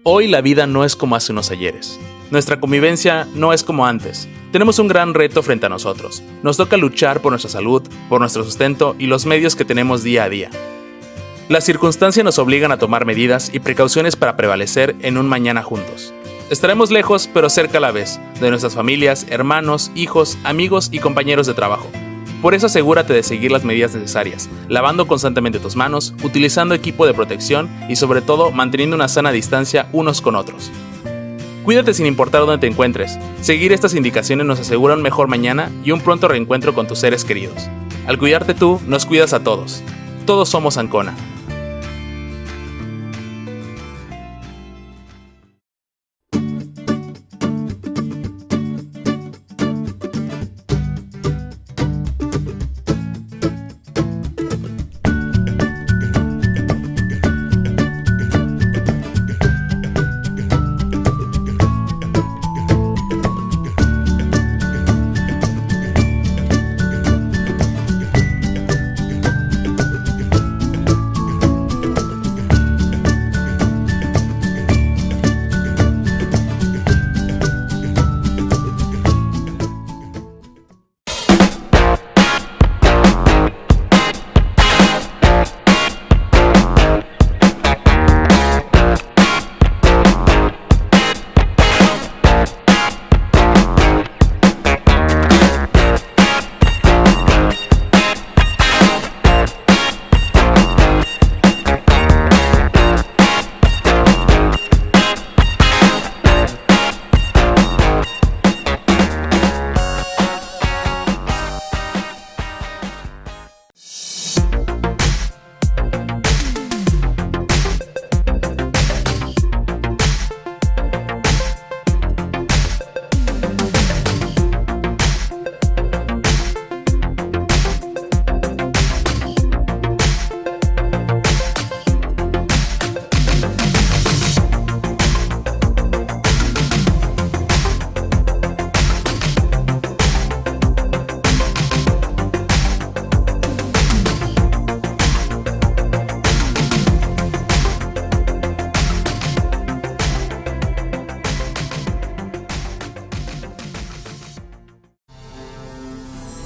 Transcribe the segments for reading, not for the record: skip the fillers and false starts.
Hoy la vida no es como hace unos ayeres. Nuestra convivencia no es como antes. Tenemos un gran reto frente a nosotros. Nos toca luchar por nuestra salud, por nuestro sustento y los medios que tenemos día a día. Las circunstancias nos obligan a tomar medidas y precauciones para prevalecer en un mañana juntos. Estaremos lejos, pero cerca a la vez, de nuestras familias, hermanos, hijos, amigos y compañeros de trabajo. Por eso asegúrate de seguir las medidas necesarias, lavando constantemente tus manos, utilizando equipo de protección y sobre todo manteniendo una sana distancia unos con otros. Cuídate sin importar dónde te encuentres. Seguir estas indicaciones nos asegura un mejor mañana y un pronto reencuentro con tus seres queridos. Al cuidarte tú, nos cuidas a todos. Todos somos Ancona.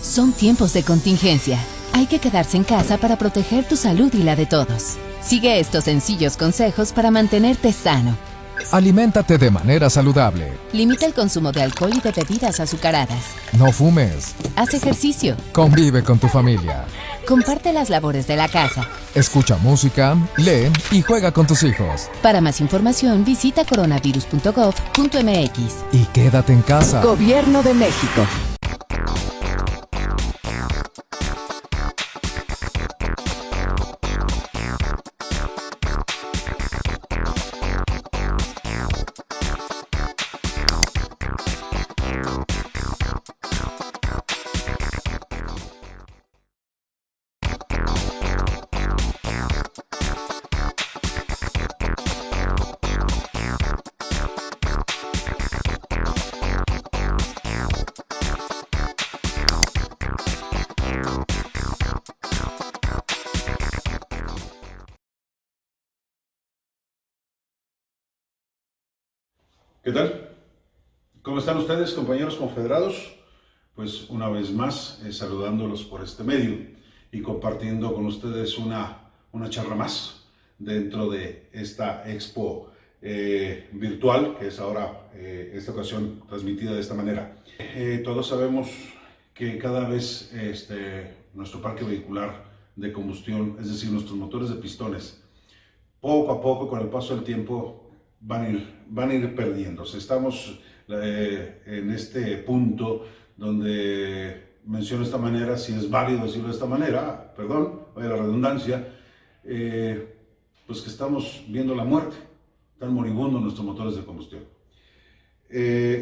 Son tiempos de contingencia. Hay que quedarse en casa para proteger tu salud y la de todos. Sigue estos sencillos consejos para mantenerte sano. Aliméntate de manera saludable. Limita el consumo de alcohol y de bebidas azucaradas. No fumes. Haz ejercicio. Convive con tu familia. Comparte las labores de la casa. Escucha música, lee y juega con tus hijos. Para más información, visita coronavirus.gov.mx. Y quédate en casa. Gobierno de México. ¿Qué tal? ¿Cómo están ustedes, compañeros confederados? Pues una vez más, saludándolos por este medio y compartiendo con ustedes una charla más dentro de esta expo virtual, que es ahora, esta ocasión, transmitida de esta manera. Todos sabemos que cada vez nuestro parque vehicular de combustión, es decir, nuestros motores de pistones, poco a poco, con el paso del tiempo, van a ir perdiéndose. Estamos en este punto donde menciono de esta manera, si es válido decirlo de esta manera, perdón, vaya la redundancia, pues que estamos viendo la muerte, están moribundos nuestros motores de combustión.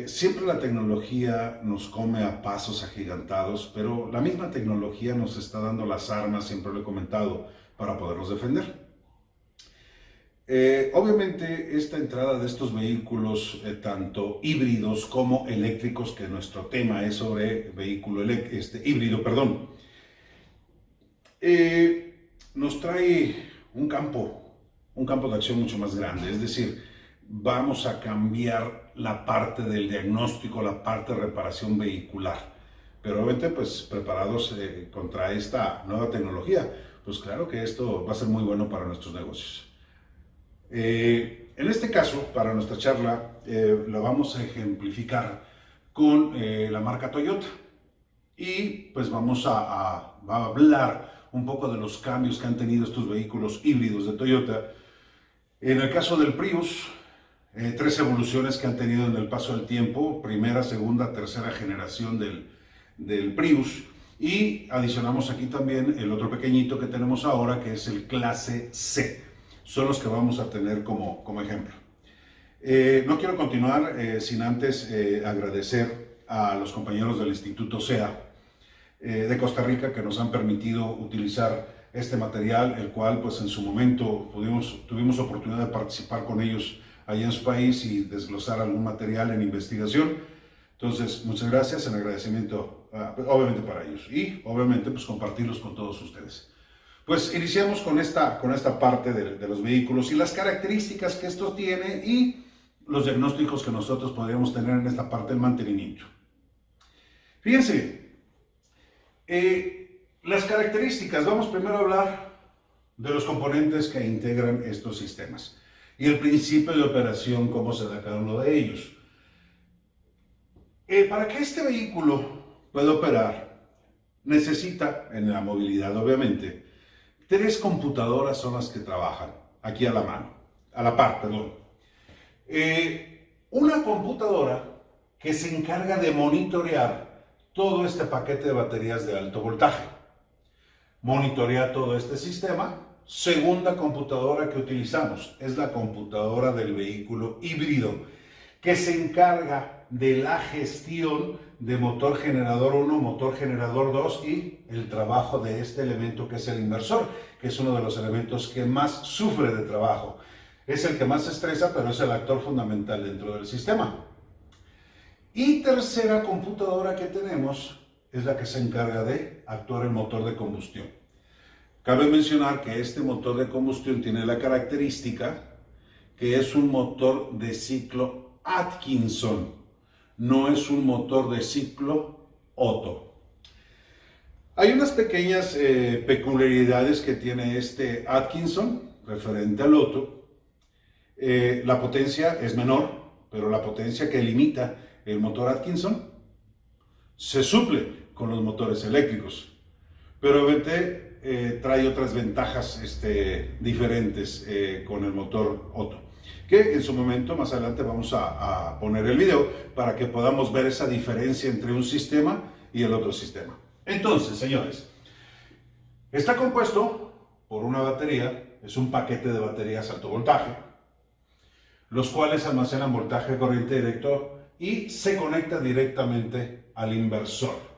Siempre la tecnología nos come a pasos agigantados, pero la misma tecnología nos está dando las armas, siempre lo he comentado, para podernos defender. Obviamente esta entrada de estos vehículos, tanto híbridos como eléctricos, que nuestro tema es sobre vehículo híbrido, nos trae un campo de acción mucho más grande. Es decir, vamos a cambiar la parte del diagnóstico, la parte de reparación vehicular. Pero obviamente, pues preparados contra esta nueva tecnología, pues claro que esto va a ser muy bueno para nuestros negocios. En este caso, para nuestra charla, la vamos a ejemplificar con la marca Toyota. Y pues vamos a hablar un poco de los cambios que han tenido estos vehículos híbridos de Toyota. En el caso del Prius, 3 evoluciones que han tenido en el paso del tiempo: primera, segunda, tercera generación del Prius. Y adicionamos aquí también el otro pequeñito que tenemos ahora, que es el clase C. Son los que vamos a tener como ejemplo. No quiero continuar sin antes agradecer a los compañeros del Instituto SEA de Costa Rica, que nos han permitido utilizar este material, el cual pues en su momento tuvimos oportunidad de participar con ellos allá en su país y desglosar algún material en investigación. Entonces, muchas gracias, en agradecimiento obviamente para ellos, y obviamente pues compartirlos con todos ustedes. Pues iniciamos con esta parte de los vehículos y las características que estos tienen y los diagnósticos que nosotros podríamos tener en esta parte del mantenimiento. Fíjense, las características. Vamos primero a hablar de los componentes que integran estos sistemas y el principio de operación, cómo se da cada uno de ellos. Para que este vehículo pueda operar, necesita, en la movilidad obviamente, 3 computadoras son las que trabajan aquí a la par, perdón. Una computadora que se encarga de monitorear todo este paquete de baterías de alto voltaje. Monitorea todo este sistema. Segunda computadora que utilizamos es la computadora del vehículo híbrido, que se encarga de la gestión de motor generador 1, motor generador 2 y el trabajo de este elemento que es el inversor, que es uno de los elementos que más sufre de trabajo. Es el que más se estresa, pero es el actor fundamental dentro del sistema. Y tercera computadora que tenemos es la que se encarga de actuar el motor de combustión. Cabe mencionar que este motor de combustión tiene la característica que es un motor de ciclo Atkinson, no es un motor de ciclo Otto. Hay unas pequeñas peculiaridades que tiene este Atkinson referente al Otto. La potencia es menor, pero la potencia que limita el motor Atkinson se suple con los motores eléctricos, pero obviamente trae otras ventajas diferentes con el motor Otto, que en su momento más adelante vamos a poner el video para que podamos ver esa diferencia entre un sistema y el otro sistema. Entonces, señores, está compuesto por una batería, es un paquete de baterías alto voltaje, los cuales almacenan voltaje de corriente directo y se conecta directamente al inversor.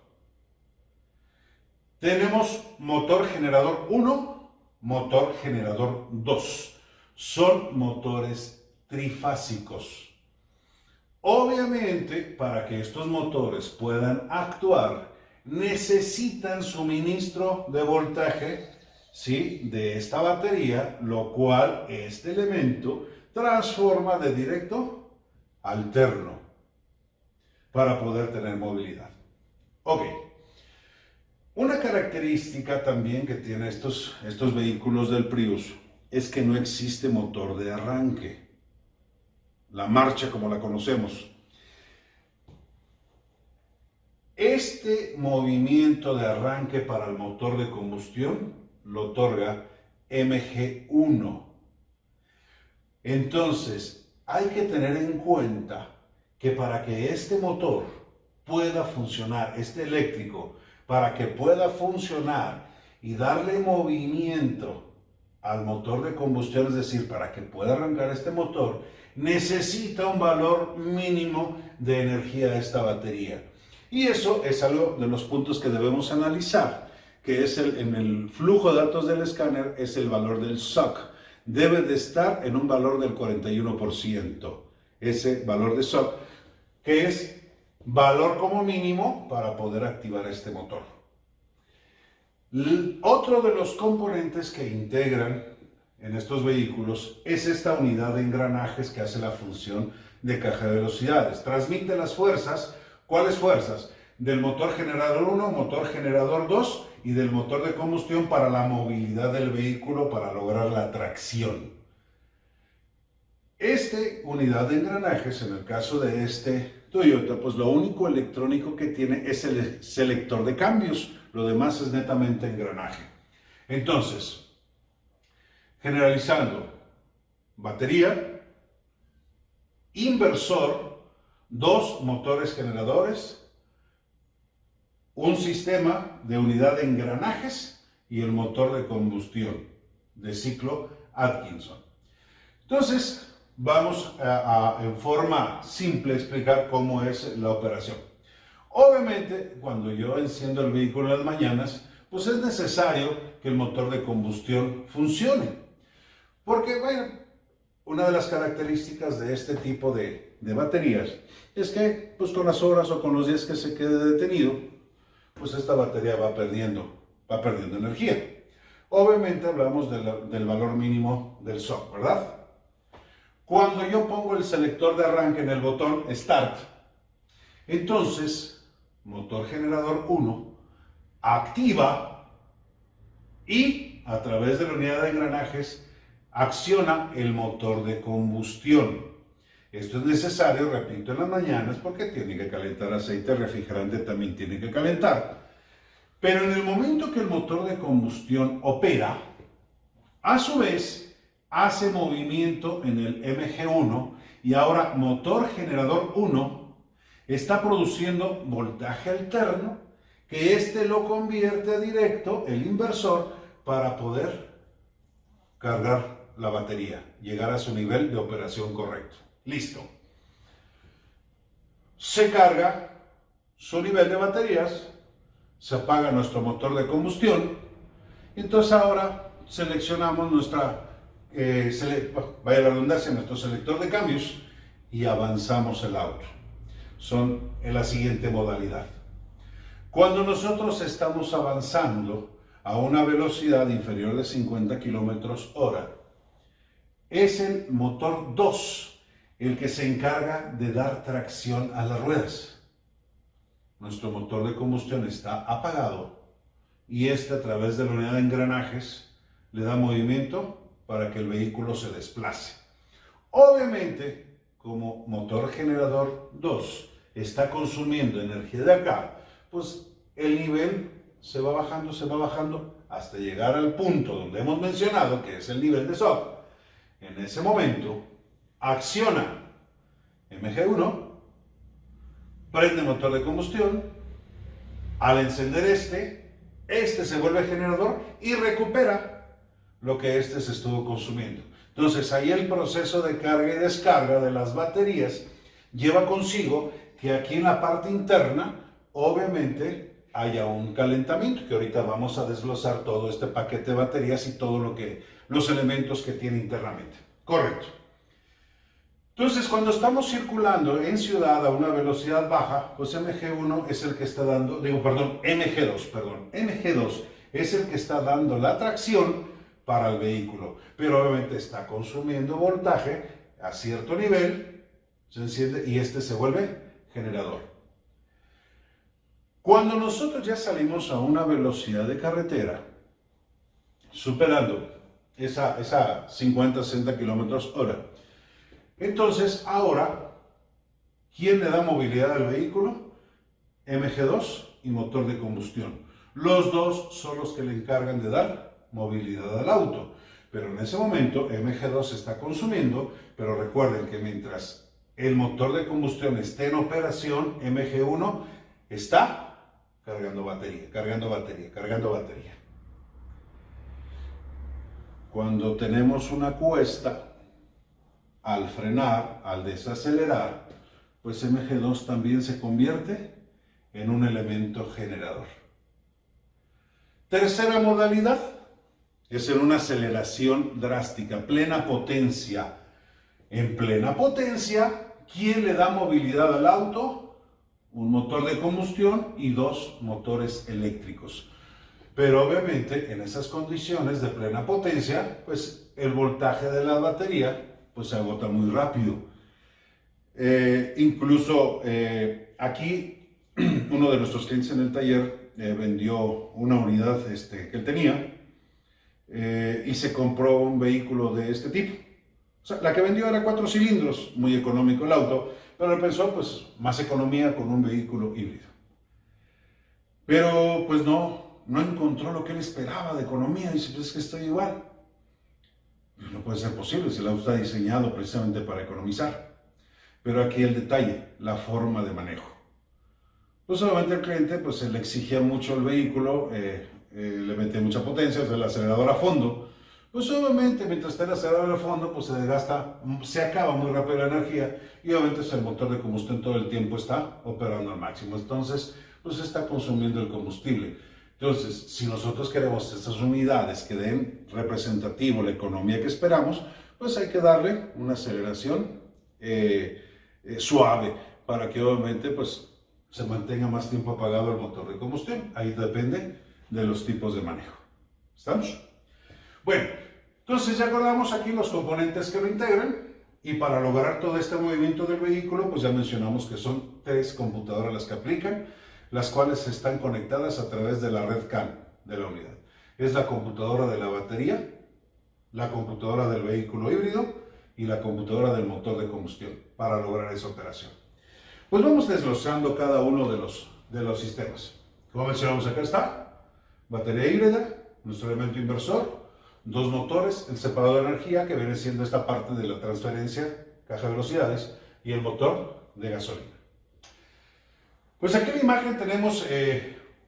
Tenemos motor generador 1, motor generador 2. Son motores trifásicos. Obviamente, para que estos motores puedan actuar, necesitan suministro de voltaje, ¿sí?, de esta batería, lo cual este elemento transforma de directo a alterno para poder tener movilidad. Ok. Una característica también que tienen estos vehículos del Prius es que no existe motor de arranque. La marcha como la conocemos. Este movimiento de arranque para el motor de combustión lo otorga MG1. Entonces, hay que tener en cuenta que para que este motor pueda funcionar, este eléctrico, para que pueda funcionar y darle movimiento al motor de combustión, es decir, para que pueda arrancar este motor, necesita un valor mínimo de energía de esta batería. Y eso es algo de los puntos que debemos analizar, que es en el flujo de datos del escáner, es el valor del SOC. Debe de estar en un valor del 41%. Ese valor de SOC, que es valor como mínimo para poder activar este motor. Otro de los componentes que integran en estos vehículos es esta unidad de engranajes que hace la función de caja de velocidades. Transmite las fuerzas. ¿Cuáles fuerzas? Del motor generador 1, motor generador 2 y del motor de combustión para la movilidad del vehículo, para lograr la tracción. Esta unidad de engranajes, en el caso de este Toyota, pues lo único electrónico que tiene es el selector de cambios. Lo demás es netamente engranaje. Entonces, generalizando, batería, inversor, dos motores generadores, un sistema de unidad de engranajes y el motor de combustión de ciclo Atkinson. Entonces, vamos en forma simple explicar cómo es la operación. Obviamente, cuando yo enciendo el vehículo en las mañanas, pues es necesario que el motor de combustión funcione. Porque, bueno, una de las características de este tipo de baterías es que, pues con las horas o con los días que se quede detenido, pues esta batería va perdiendo energía. Obviamente hablamos del valor mínimo del SOC, ¿verdad? Cuando yo pongo el selector de arranque en el botón Start, entonces motor generador 1 activa y a través de la unidad de engranajes acciona el motor de combustión. Esto es necesario, repito, en las mañanas porque tiene que calentar aceite, el refrigerante también tiene que calentar. Pero en el momento que el motor de combustión opera, a su vez hace movimiento en el MG1 y ahora motor generador 1 está produciendo voltaje alterno que este lo convierte a directo, el inversor, para poder cargar la batería, llegar a su nivel de operación correcto. Listo. Se carga su nivel de baterías, se apaga nuestro motor de combustión, y entonces ahora seleccionamos nuestra, vaya la redundancia, nuestro selector de cambios y avanzamos el auto. Son en la siguiente modalidad. Cuando nosotros estamos avanzando a una velocidad inferior de 50 km/h, es el motor 2 el que se encarga de dar tracción a las ruedas. Nuestro motor de combustión está apagado y este, a través de la unidad de engranajes, le da movimiento para que el vehículo se desplace. Obviamente, como motor generador 2 está consumiendo energía de acá, pues el nivel se va bajando hasta llegar al punto donde hemos mencionado que es el nivel de SOC. En ese momento acciona MG1, prende motor de combustión, al encender este se vuelve generador y recupera lo que se estuvo consumiendo. Entonces ahí el proceso de carga y descarga de las baterías lleva consigo que aquí en la parte interna obviamente haya un calentamiento, que ahorita vamos a desglosar todo este paquete de baterías y todo los elementos que tiene internamente. Correcto. Entonces, cuando estamos circulando en ciudad a una velocidad baja, pues MG1 es el que está dando, MG2 es el que está dando la tracción para el vehículo, pero obviamente está consumiendo voltaje a cierto nivel, se enciende y se vuelve generador. Cuando nosotros ya salimos a una velocidad de carretera, superando esa 50-60 km/h, entonces ahora, ¿quién le da movilidad al vehículo? MG2 y motor de combustión. Los dos son los que le encargan de dar movilidad al auto, pero en ese momento MG2 está consumiendo, pero recuerden que mientras el motor de combustión esté en operación, MG1 está cargando batería. Cuando tenemos una cuesta, al frenar, al desacelerar, pues MG2 también se convierte en un elemento generador. Tercera modalidad es en una aceleración drástica, plena potencia. En plena potencia, ¿quién le da movilidad al auto? Un motor de combustión y dos motores eléctricos. Pero obviamente en esas condiciones de plena potencia, pues el voltaje de la batería pues se agota muy rápido. Incluso aquí uno de nuestros clientes en el taller vendió una unidad que él tenía y se compró un vehículo de este tipo. O sea, la que vendió era 4 cilindros, muy económico el auto, pero él pensó pues más economía con un vehículo híbrido. Pero pues no encontró lo que él esperaba de economía. Dice, pues es que estoy igual. Pues no puede ser posible si el auto está diseñado precisamente para economizar. Pero aquí el detalle, la forma de manejo. Pues obviamente el cliente pues se le exigía mucho el vehículo, le metía mucha potencia, o sea, el acelerador a fondo. Pues obviamente mientras está el acelerador a fondo pues se desgasta, se acaba muy rápido la energía y obviamente el motor de combustión todo el tiempo está operando al máximo. Entonces pues está consumiendo el combustible. Entonces, si nosotros queremos estas unidades que den representativo la economía que esperamos, pues hay que darle una aceleración suave para que obviamente pues se mantenga más tiempo apagado el motor de combustión. Ahí depende de los tipos de manejo. ¿Estamos? Bueno, entonces ya acordamos aquí los componentes que lo integran y para lograr todo este movimiento del vehículo, pues ya mencionamos que son 3 computadoras las que aplican, las cuales están conectadas a través de la red CAN de la unidad. Es la computadora de la batería, la computadora del vehículo híbrido y la computadora del motor de combustión para lograr esa operación. Pues vamos desglosando cada uno de los sistemas. Como mencionamos, acá está, batería híbrida, nuestro elemento inversor, 2 motores, el separador de energía que viene siendo esta parte de la transferencia, caja de velocidades y el motor de gasolina. Pues aquí en la imagen tenemos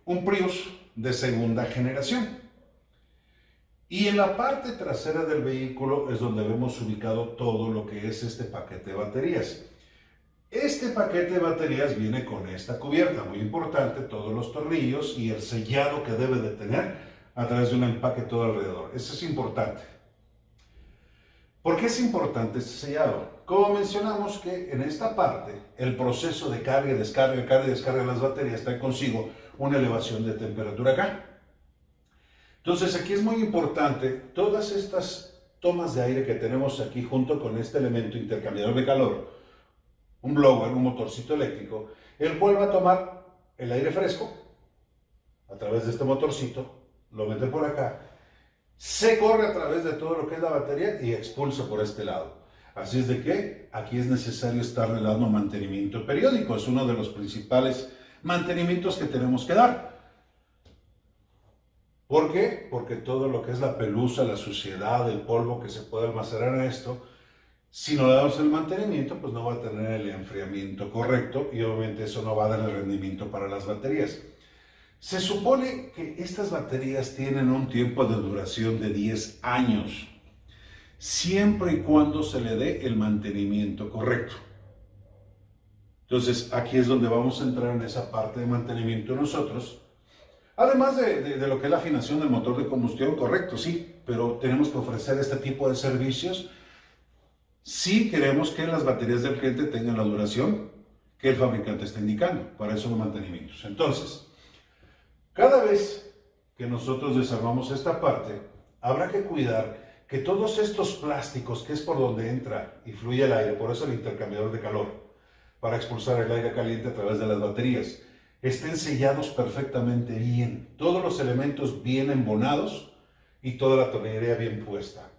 un Prius de segunda generación. Y en la parte trasera del vehículo es donde vemos ubicado todo lo que es este paquete de baterías. Este paquete de baterías viene con esta cubierta, muy importante, todos los tornillos y el sellado que debe de tener a través de un empaque todo alrededor. Eso es importante. ¿Por qué es importante este sellado? Como mencionamos que en esta parte el proceso de carga y descarga de las baterías trae consigo una elevación de temperatura acá. Entonces aquí es muy importante todas estas tomas de aire que tenemos aquí junto con este elemento intercambiador de calor, un blower, un motorcito eléctrico, el cual va a tomar el aire fresco a través de este motorcito, lo mete por acá, se corre a través de todo lo que es la batería y expulsa por este lado. Así es de que aquí es necesario estarle dando mantenimiento periódico, es uno de los principales mantenimientos que tenemos que dar. ¿Por qué? Porque todo lo que es la pelusa, la suciedad, el polvo que se puede almacenar en esto, si no le damos el mantenimiento, pues no va a tener el enfriamiento correcto y obviamente eso no va a dar el rendimiento para las baterías. Se supone que estas baterías tienen un tiempo de duración de 10 años, siempre y cuando se le dé el mantenimiento correcto. Entonces, aquí es donde vamos a entrar en esa parte de mantenimiento nosotros. Además de lo que es la afinación del motor de combustión, correcto, sí, pero tenemos que ofrecer este tipo de servicios si queremos que las baterías del cliente tengan la duración que el fabricante está indicando. Para eso los mantenimientos. Entonces, cada vez que nosotros desarmamos esta parte, habrá que cuidar que todos estos plásticos, que es por donde entra y fluye el aire, por eso el intercambiador de calor, para expulsar el aire caliente a través de las baterías, estén sellados perfectamente bien, todos los elementos bien embonados y toda la tornillería bien puesta.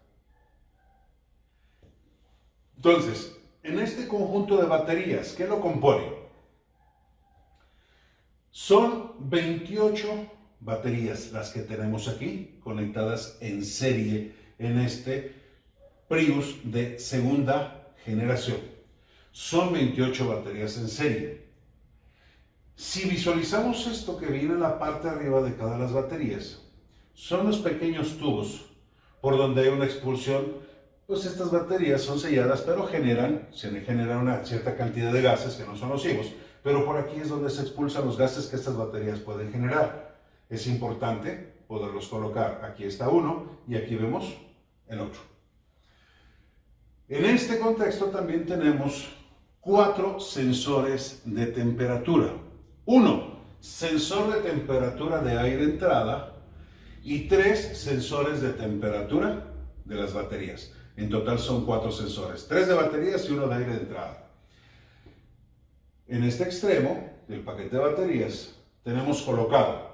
Entonces, en este conjunto de baterías, ¿qué lo compone? Son 28 baterías las que tenemos aquí conectadas en serie en este Prius de segunda generación. Son 28 baterías en serie. Si visualizamos esto que viene en la parte de arriba de cada de las baterías, son los pequeños tubos por donde hay una expulsión. Pues estas baterías son selladas, pero se genera una cierta cantidad de gases que no son nocivos, pero por aquí es donde se expulsan los gases que estas baterías pueden generar. Es importante poderlos colocar. Aquí está uno y aquí vemos el otro. En este contexto también tenemos 4 sensores de temperatura. Uno, sensor de temperatura de aire entrada, y 3 sensores de temperatura de las baterías. En total son 4 sensores, 3 de baterías y 1 de aire de entrada. En este extremo del paquete de baterías tenemos colocado,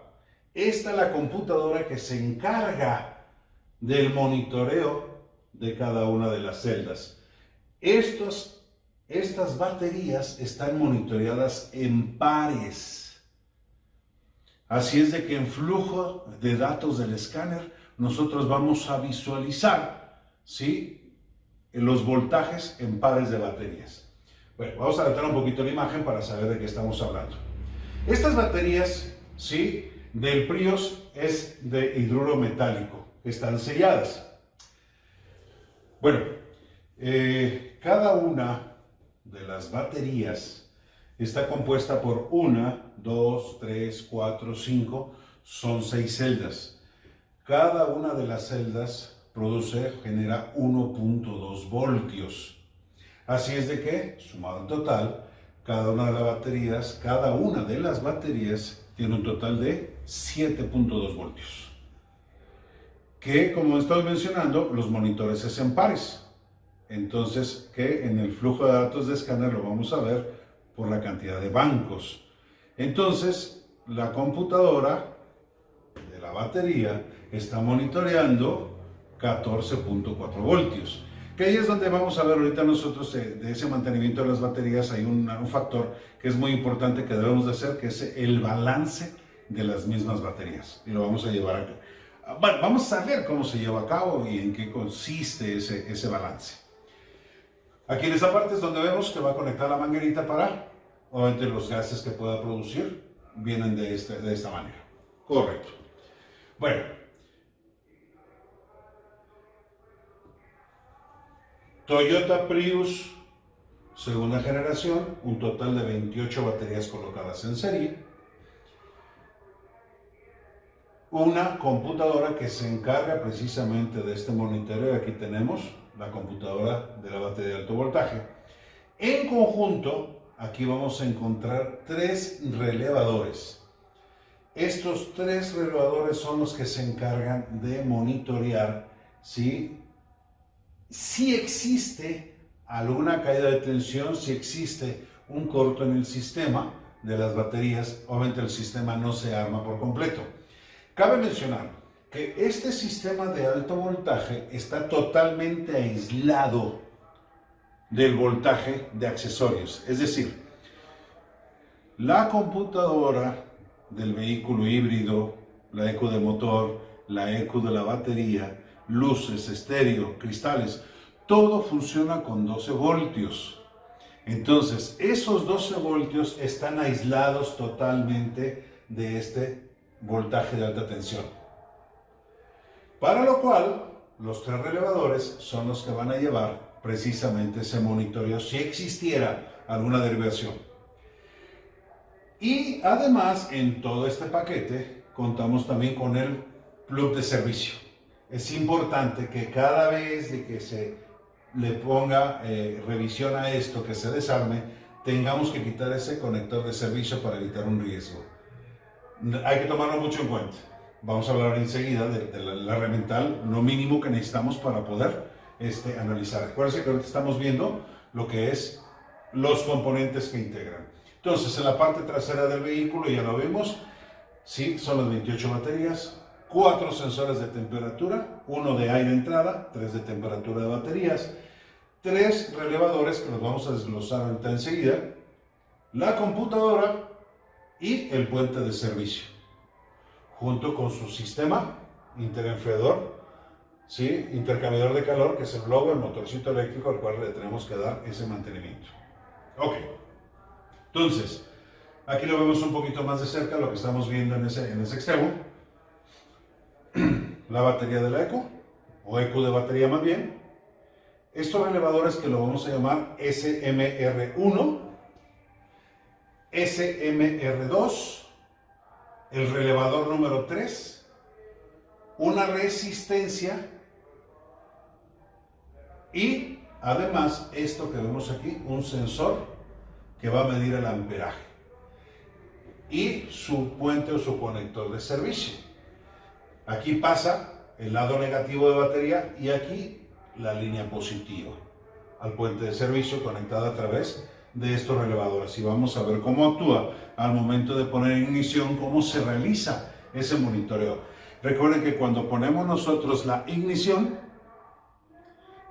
esta es la computadora que se encarga del monitoreo de cada una de las celdas. Estas baterías están monitoreadas en pares. Así es de que en flujo de datos del escáner nosotros vamos a visualizar, ¿sí?, los voltajes en pares de baterías. Bueno, vamos a adelantar un poquito la imagen para saber de qué estamos hablando. Estas baterías, ¿sí?, del Prius es de hidruro metálico, están selladas. Bueno, cada una de las baterías está compuesta por 1, 2, 3, 4, 5, son 6 celdas. Cada una de las celdas genera 1.2 voltios. Así es de que, sumado en total, cada una de las baterías tiene un total de 7.2 voltios. Que, como estoy mencionando, los monitores es en pares. Entonces, que en el flujo de datos de escáner lo vamos a ver por la cantidad de bancos. Entonces, la computadora de la batería está monitoreando 14.4 voltios. Que ahí es donde vamos a ver ahorita nosotros de ese mantenimiento de las baterías. Hay un factor que es muy importante que debemos de hacer, que es el balance de las mismas baterías. Y lo vamos a llevar acá. Bueno, vamos a ver cómo se lleva a cabo y en qué consiste ese balance. Aquí en esta parte es donde vemos que va a conectar la manguerita para, obviamente, los gases que pueda producir vienen de esta manera. Correcto. Bueno, Toyota Prius, segunda generación, un total de 28 baterías colocadas en serie. Una computadora que se encarga precisamente de este monitoreo. Aquí tenemos la computadora de la batería de alto voltaje. En conjunto, aquí vamos a encontrar 3 relevadores. Estos 3 relevadores son los que se encargan de monitorear si existe alguna caída de tensión, si existe un corto en el sistema de las baterías. Obviamente el sistema no se arma por completo. Cabe mencionar que este sistema de alto voltaje está totalmente aislado del voltaje de accesorios. Es decir, la computadora del vehículo híbrido, la ECU de motor, la ECU de la batería, luces, estéreo, cristales, todo funciona con 12 voltios. Entonces, esos 12 voltios están aislados totalmente de este voltaje de alta tensión. Para lo cual, los 3 relevadores son los que van a llevar precisamente ese monitoreo si existiera alguna derivación. Y además, en todo este paquete, contamos también con el plug de servicio. Es importante que cada vez de que se le ponga revisión a esto, que se desarme, tengamos que quitar ese conector de servicio para evitar un riesgo. Hay que tomarlo mucho en cuenta. Vamos a hablar enseguida de la herramental, lo mínimo que necesitamos para poder analizar. Acuérdense que ahorita estamos viendo lo que es los componentes que integran. Entonces, en la parte trasera del vehículo ya lo vemos, sí, son las 28 baterías, 4 sensores de temperatura, 1 de aire entrada, 3 de temperatura de baterías, 3 relevadores que los vamos a desglosar ahorita enseguida, la computadora y el puente de servicio, junto con su sistema interenfriador, ¿sí?, intercambiador de calor, que es el globo, el motorcito eléctrico al cual le tenemos que dar ese mantenimiento. Ok, entonces, aquí lo vemos un poquito más de cerca, lo que estamos viendo en ese extremo. La batería de la ECU, o ECU de batería más bien. Estos relevadores que lo vamos a llamar SMR1, SMR2, el relevador número 3, una resistencia y además esto que vemos aquí, un sensor que va a medir el amperaje y su puente o su conector de servicio. Aquí pasa el lado negativo de batería y aquí la línea positiva al puente de servicio conectada a través de estos relevadores. Y vamos a ver cómo actúa al momento de poner en ignición, cómo se realiza ese monitoreo. Recuerden que cuando ponemos nosotros la ignición,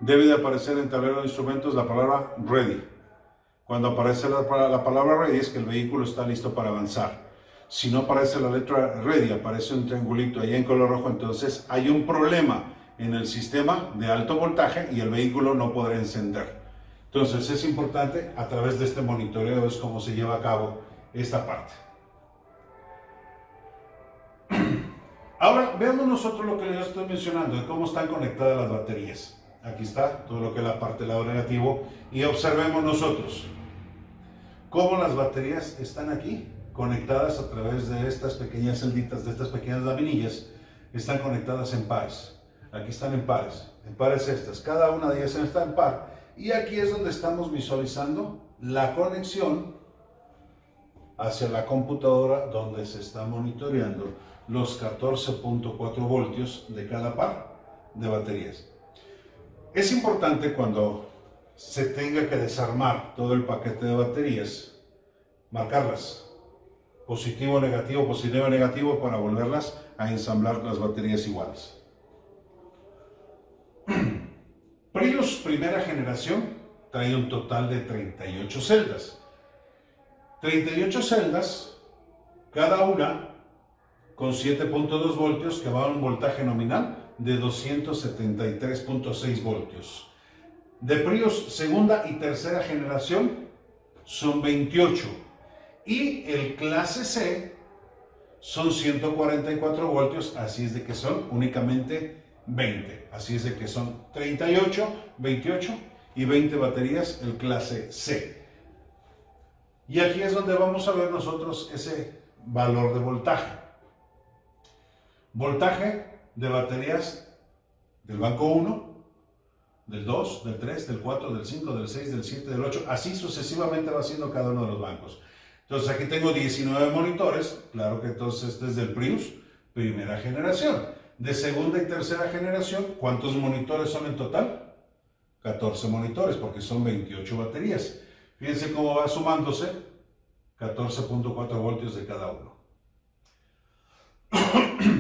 debe de aparecer en tablero de instrumentos la palabra ready. Cuando aparece la palabra ready es que el vehículo está listo para avanzar. Si no aparece la letra ready, aparece un triangulito ahí en color rojo, entonces hay un problema en el sistema de alto voltaje y el vehículo no podrá encender. Entonces es importante, a través de este monitoreo es como se lleva a cabo esta parte. Ahora veamos nosotros lo que les estoy mencionando, de cómo están conectadas las baterías. Aquí está todo lo que es la parte del lado negativo y observemos nosotros cómo las baterías están aquí conectadas a través de estas pequeñas celditas, de estas pequeñas laminillas, están conectadas en pares. Aquí están en pares estas, cada una de ellas está en par. Y aquí es donde estamos visualizando la conexión hacia la computadora donde se está monitoreando los 14.4 voltios de cada par de baterías. Es importante cuando se tenga que desarmar todo el paquete de baterías, marcarlas, positivo, negativo, para volverlas a ensamblar las baterías iguales. Prius primera generación trae un total de 38 celdas. 38 celdas, cada una con 7.2 voltios que va a un voltaje nominal de 273.6 voltios. De Prius segunda y tercera generación son 28 y el clase C son 144 voltios, así es de que son únicamente 20, así es de que son 38, 28 y 20 baterías el clase C. Y aquí es donde vamos a ver nosotros ese valor de voltaje. Voltaje de baterías del banco 1, del 2, del 3, del 4, del 5, del 6, del 7, del 8, así sucesivamente va siendo cada uno de los bancos. Entonces aquí tengo 19 monitores, claro que entonces este es del Prius primera generación. De segunda y tercera generación, ¿cuántos monitores son en total? 14 monitores, porque son 28 baterías. Fíjense cómo va sumándose 14.4 voltios de cada uno.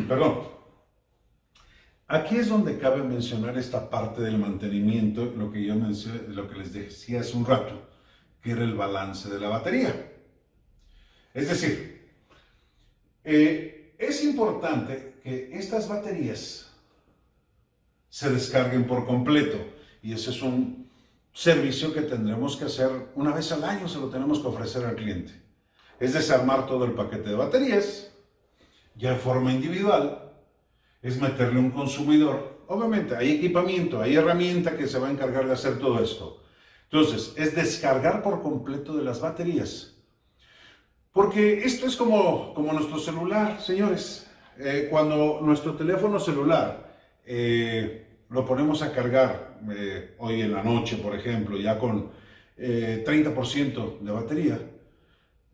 Perdón. Aquí es donde cabe mencionar esta parte del mantenimiento, lo que yo mencioné, lo que les decía hace un rato, que era el balance de la batería. Es decir, es importante que estas baterías se descarguen por completo, y ese es un servicio que tendremos que hacer una vez al año, se lo tenemos que ofrecer al cliente. Es desarmar todo el paquete de baterías, ya en forma individual, es meterle un consumidor. Obviamente hay equipamiento, hay herramienta que se va a encargar de hacer todo esto. Entonces, es descargar por completo de las baterías. Porque esto es como nuestro celular, señores. Cuando nuestro teléfono celular lo ponemos a cargar hoy en la noche, por ejemplo, ya con 30% de batería,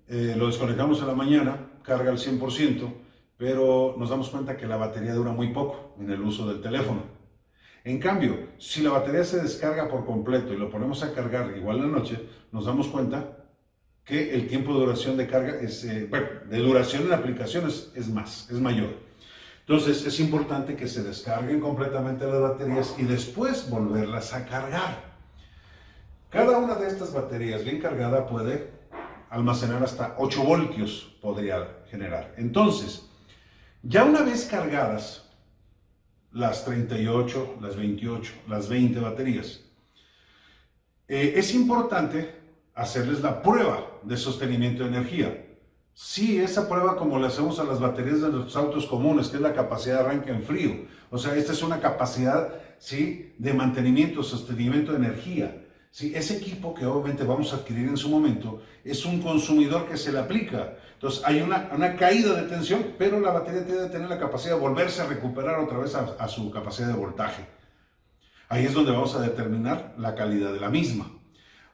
lo desconectamos en la mañana, carga al 100%, pero nos damos cuenta que la batería dura muy poco en el uso del teléfono. En cambio, si la batería se descarga por completo y lo ponemos a cargar igual en la noche, nos damos cuenta que el tiempo de duración de carga de duración en la aplicación es mayor. Entonces es importante que se descarguen completamente las baterías y después volverlas a cargar. Cada una de estas baterías bien cargada puede almacenar hasta 8 voltios, podría generar. Entonces, ya una vez cargadas las 38, las 28, las 20 baterías, es importante hacerles la prueba de sostenimiento de energía. Sí, esa prueba como le hacemos a las baterías de los autos comunes, que es la capacidad de arranque en frío. O sea, esta es una capacidad, ¿sí?, de mantenimiento, sostenimiento de energía. ¿Sí? Ese equipo que obviamente vamos a adquirir en su momento es un consumidor que se le aplica. Entonces hay una caída de tensión, pero la batería tiene que tener la capacidad de volverse a recuperar otra vez a su capacidad de voltaje. Ahí es donde vamos a determinar la calidad de la misma.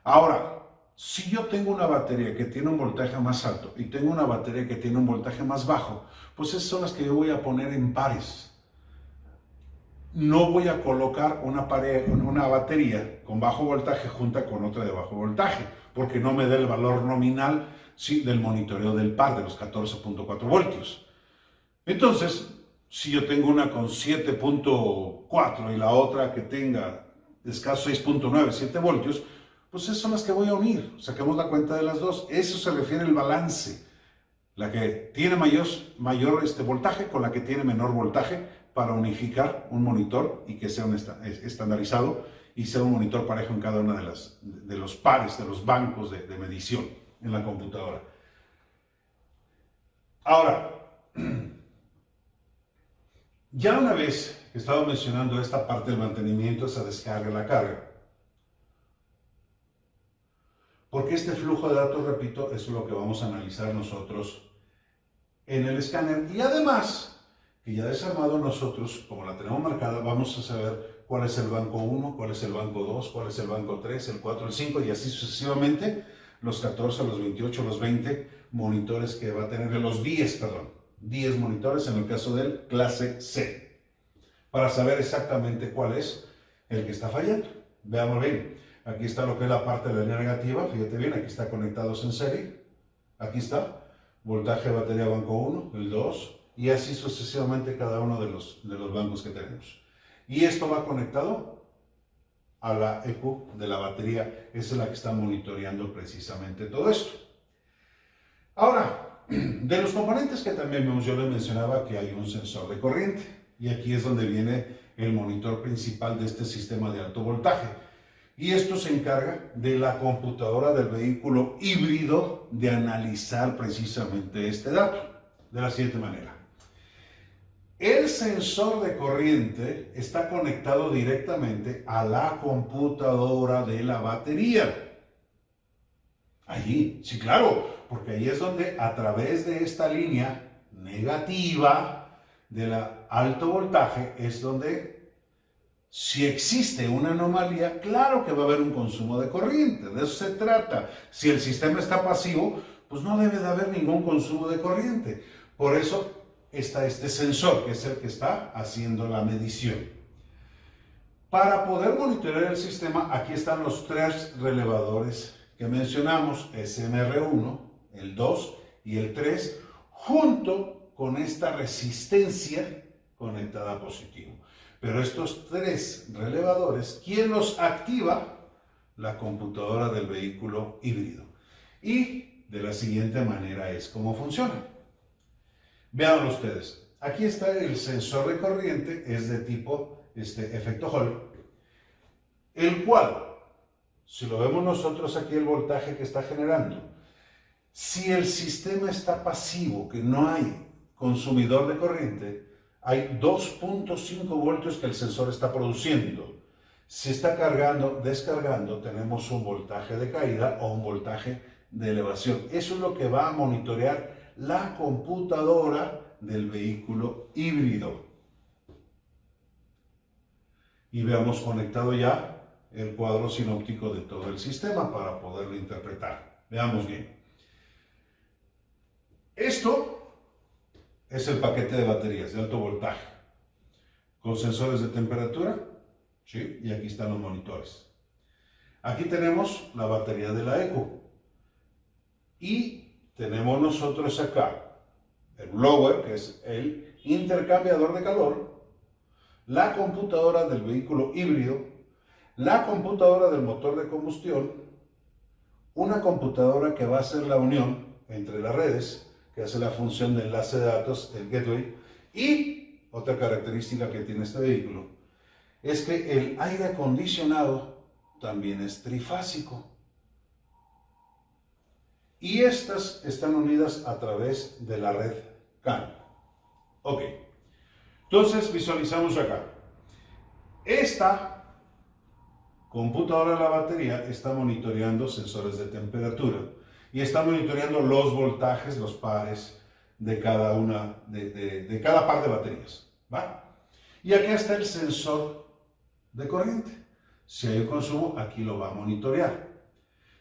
Ahora, si yo tengo una batería que tiene un voltaje más alto y tengo una batería que tiene un voltaje más bajo, pues esas son las que yo voy a poner en pares. no voy a colocar una batería con bajo voltaje junta con otra de bajo voltaje, porque no me da el valor nominal, sí, del monitoreo del par de los 14.4 voltios. Entonces, si yo tengo una con 7.4 y la otra que tenga escaso 6.9, 7 voltios, pues esas son las que voy a unir. Saquemos la cuenta de las dos. Eso se refiere al balance. La que tiene mayor voltaje con la que tiene menor voltaje para unificar un monitor y que sea estandarizado y sea un monitor parejo en cada una de los pares, de los bancos de medición en la computadora. Ahora, ya una vez que estaba mencionando esta parte del mantenimiento, esa descarga y la carga, porque este flujo de datos, repito, es lo que vamos a analizar nosotros en el escáner. Y además, que ya desarmado nosotros, como la tenemos marcada, vamos a saber cuál es el banco 1, cuál es el banco 2, cuál es el banco 3, el 4, el 5 y así sucesivamente, los 14, los 28, los 20 monitores que va a tener, los 10 monitores en el caso del clase C, para saber exactamente cuál es el que está fallando. Veamos bien, aquí está lo que es la parte de la línea negativa, fíjate bien, aquí está conectados en serie, aquí está, voltaje batería banco 1, el 2, y así sucesivamente cada uno de los bancos que tenemos. Y esto va conectado a la ECU de la batería, esa es la que está monitoreando precisamente todo esto. Ahora, de los componentes que también vemos, yo les mencionaba que hay un sensor de corriente, y aquí es donde viene el monitor principal de este sistema de alto voltaje. Y esto se encarga de la computadora del vehículo híbrido de analizar precisamente este dato, de la siguiente manera. El sensor de corriente está conectado directamente a la computadora de la batería. Allí, sí, claro, porque ahí es donde a través de esta línea negativa de la alto voltaje es donde, si existe una anomalía, claro que va a haber un consumo de corriente, de eso se trata. Si el sistema está pasivo, pues no debe de haber ningún consumo de corriente. Por eso está este sensor, que es el que está haciendo la medición. Para poder monitorear el sistema, aquí están los 3 relevadores que mencionamos, SMR1, el 2 y el 3, junto con esta resistencia conectada a positivo. Pero estos 3 relevadores, ¿quién los activa? La computadora del vehículo híbrido. Y de la siguiente manera es como funciona. Vean ustedes, aquí está el sensor de corriente, es de tipo efecto Hall, el cual, si lo vemos nosotros aquí el voltaje que está generando, si el sistema está pasivo, que no hay consumidor de corriente, hay 2.5 voltios que el sensor está produciendo. Si está cargando, descargando, tenemos un voltaje de caída o un voltaje de elevación. Eso es lo que va a monitorear la computadora del vehículo híbrido. Y veamos conectado ya el cuadro sinóptico de todo el sistema para poderlo interpretar. Veamos bien. Esto es el paquete de baterías de alto voltaje, con sensores de temperatura, ¿sí? Y aquí están los monitores. Aquí tenemos la batería de la ECU. Y tenemos nosotros acá el blower, que es el intercambiador de calor, la computadora del vehículo híbrido, la computadora del motor de combustión, una computadora que va a hacer la unión entre las redes, que hace la función de enlace de datos, el gateway, y otra característica que tiene este vehículo es que el aire acondicionado también es trifásico. Y estas están unidas a través de la red CAN. Ok, entonces visualizamos acá. Esta computadora de la batería está monitoreando sensores de temperatura y está monitoreando los voltajes, los pares de cada una, de cada par de baterías, ¿va? Y aquí está el sensor de corriente. Si hay un consumo, aquí lo va a monitorear.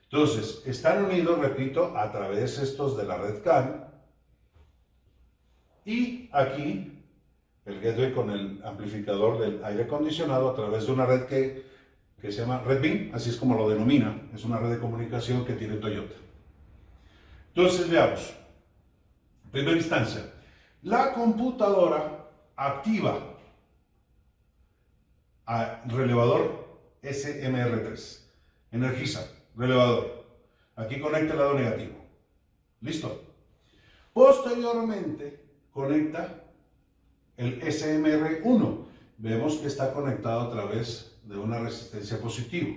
Entonces, están unidos, repito, a través estos de la red CAN. Y aquí el gateway con el amplificador del aire acondicionado a través de una red que se llama Red Beam, así es como lo denomina, es una red de comunicación que tiene Toyota. Entonces veamos, en primera instancia, la computadora activa al relevador SMR3, energiza, relevador, aquí conecta el lado negativo, listo. Posteriormente conecta el SMR1, vemos que está conectado a través de una resistencia positiva.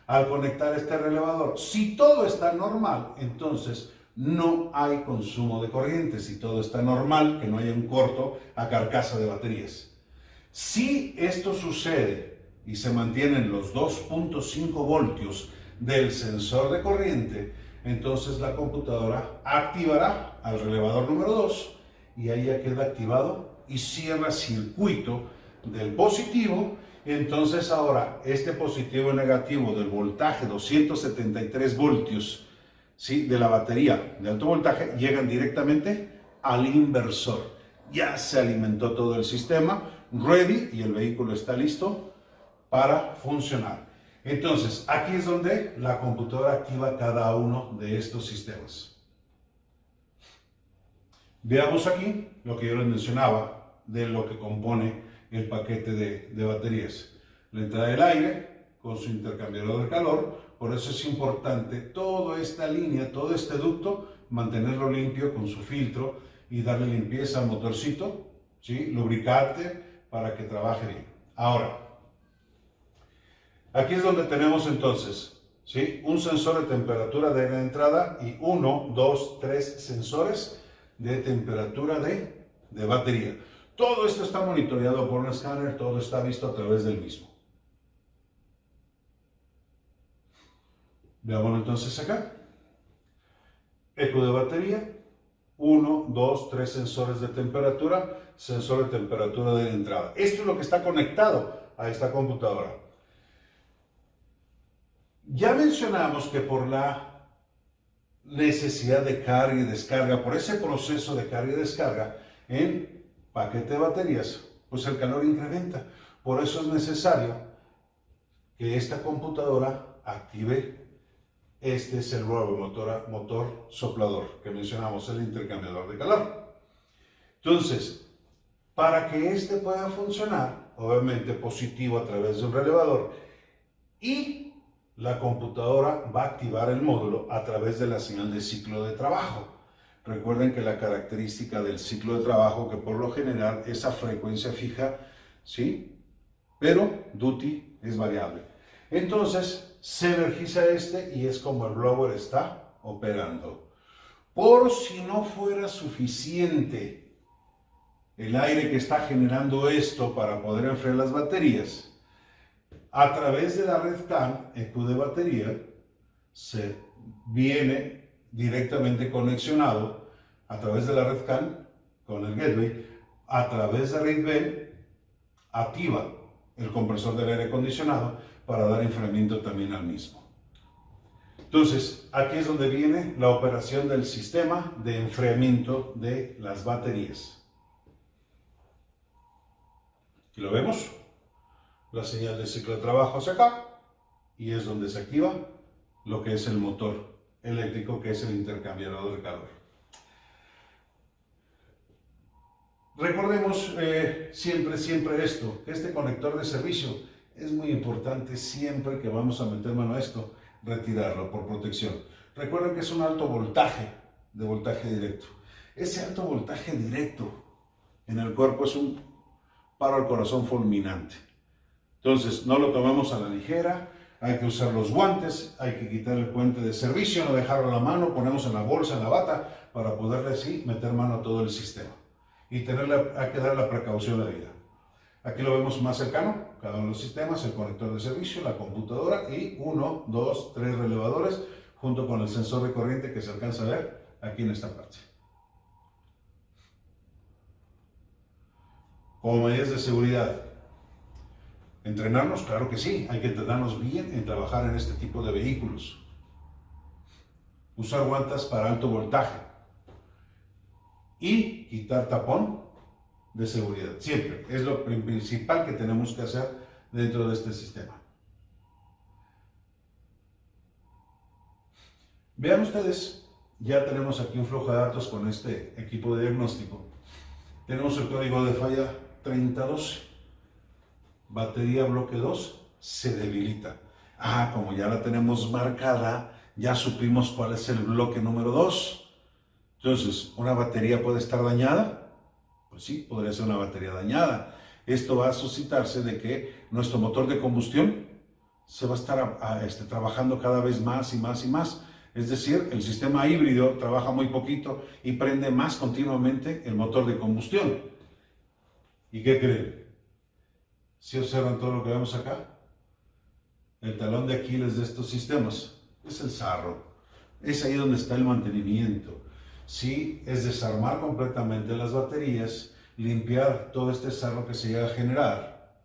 Al conectar este relevador, si todo está normal, entonces no hay consumo de corriente. Si todo está normal, que no haya un corto a carcasa de baterías. Si esto sucede y se mantienen los 2.5 voltios del sensor de corriente, entonces la computadora activará al relevador número 2 y ahí ya queda activado y cierra circuito del positivo. Entonces ahora este positivo y negativo del voltaje 273 voltios, ¿sí?, de la batería de alto voltaje llegan directamente al inversor. Ya se alimentó todo el sistema, ready, y el vehículo está listo para funcionar. Entonces aquí es donde la computadora activa cada uno de estos sistemas. Veamos aquí lo que yo les mencionaba de lo que compone el paquete de baterías. La entrada del aire con su intercambiador de calor, por eso es importante toda esta línea, todo este ducto, mantenerlo limpio con su filtro y darle limpieza al motorcito, ¿sí?, lubricante para que trabaje bien. Ahora, aquí es donde tenemos entonces, ¿sí?, un sensor de temperatura de aire de entrada y 1, 2, 3 sensores de temperatura de batería. Todo esto está monitoreado por un escáner, todo está visto a través del mismo. Veámoslo entonces acá. Eco de batería, 1, 2, 3 sensores de temperatura, sensor de temperatura de entrada. Esto es lo que está conectado a esta computadora. Ya mencionamos que por la necesidad de carga y descarga, por ese proceso de carga y descarga en paquete de baterías, pues el calor incrementa. Por eso es necesario que esta computadora active, este es el nuevo motor soplador que mencionamos, el intercambiador de calor. Entonces, para que este pueda funcionar, obviamente positivo a través de un relevador, y la computadora va a activar el módulo a través de la señal de ciclo de trabajo. Recuerden que la característica del ciclo de trabajo, que por lo general es a frecuencia fija, ¿sí?, pero duty es variable. Entonces se energiza este y es como el blower está operando. Por si no fuera suficiente el aire que está generando esto para poder enfriar las baterías, a través de la red CAN, EQ de batería, se viene directamente conexionado a través de la red CAN con el gateway, a través de red B, activa el compresor del aire acondicionado para dar enfriamiento también al mismo. Entonces, aquí es donde viene la operación del sistema de enfriamiento de las baterías. Aquí lo vemos, la señal de ciclo de trabajo hacia acá, y es donde se activa lo que es el motor eléctrico, que es el intercambiador de calor. Recordemos siempre esto, que este conector de servicio es muy importante siempre que vamos a meter mano a esto, retirarlo por protección. Recuerden que es un alto voltaje, de voltaje directo. Ese alto voltaje directo en el cuerpo es un paro al corazón fulminante. Entonces, no lo tomemos a la ligera, hay que usar los guantes, hay que quitar el puente de servicio, no dejarlo a la mano, ponemos en la bolsa, en la bata, para poderle así meter mano a todo el sistema. Y hay que dar la precaución de vida. Aquí lo vemos más cercano, cada uno de los sistemas, el conector de servicio, la computadora y 1, 2, 3 relevadores, junto con el sensor de corriente que se alcanza a ver aquí en esta parte. Como medidas de seguridad, ¿entrenarnos? Claro que sí, hay que entrenarnos bien en trabajar en este tipo de vehículos. Usar guantes para alto voltaje y quitar tapón de seguridad. Siempre. Es lo principal que tenemos que hacer dentro de este sistema. Vean ustedes, ya tenemos aquí un flujo de datos con este equipo de diagnóstico. Tenemos el código de falla 3012. Batería bloque 2 se debilita. Como ya la tenemos marcada, ya supimos cuál es el bloque número 2. Entonces, ¿una batería puede estar dañada? Pues sí, podría ser una batería dañada. Esto va a suscitarse de que nuestro motor de combustión se va a estar trabajando cada vez más y más y más. Es decir, el sistema híbrido trabaja muy poquito y prende más continuamente el motor de combustión. ¿Y qué creen? ¿Sí observan todo lo que vemos acá? El talón de Aquiles de estos sistemas es el sarro. Es ahí donde está el mantenimiento. Sí, es desarmar completamente las baterías, limpiar todo este sarro que se llega a generar,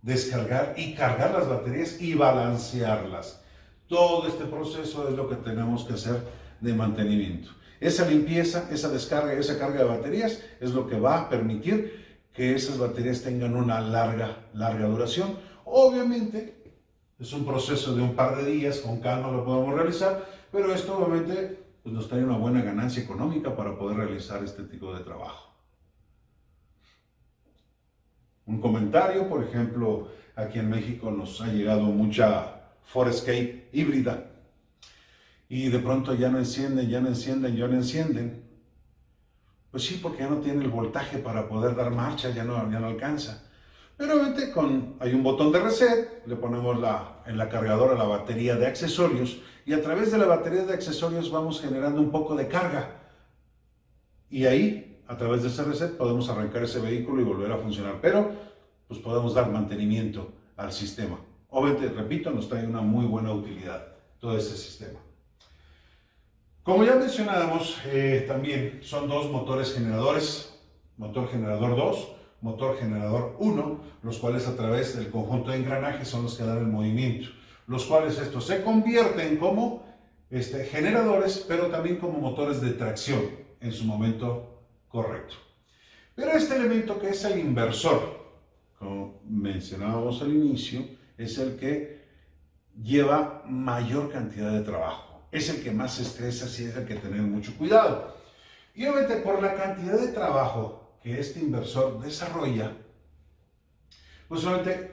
descargar y cargar las baterías y balancearlas. Todo este proceso es lo que tenemos que hacer de mantenimiento. Esa limpieza, esa descarga y esa carga de baterías es lo que va a permitir que esas baterías tengan una larga duración. Obviamente es un proceso de un par de días, con calma lo podemos realizar, pero esto obviamente pues, nos trae una buena ganancia económica para poder realizar este tipo de trabajo. Un comentario, por ejemplo, aquí en México nos ha llegado mucha Ford Escape híbrida y de pronto ya no encienden. Pues sí, porque ya no tiene el voltaje para poder dar marcha, ya no alcanza. Pero obviamente hay un botón de reset, le ponemos en la cargadora la batería de accesorios y a través de la batería de accesorios vamos generando un poco de carga. Y ahí, a través de ese reset, podemos arrancar ese vehículo y volver a funcionar. Pero, pues podemos dar mantenimiento al sistema. Obviamente, repito, nos trae una muy buena utilidad todo ese sistema. Como ya mencionábamos, también son dos motores generadores, motor generador 2, motor generador 1, los cuales a través del conjunto de engranajes son los que dan el movimiento, los cuales estos se convierten como generadores, pero también como motores de tracción en su momento correcto. Pero este elemento que es el inversor, como mencionábamos al inicio, es el que lleva mayor cantidad de trabajo, es el que más se estresa, sí es el que tener mucho cuidado. Y obviamente por la cantidad de trabajo que este inversor desarrolla, pues obviamente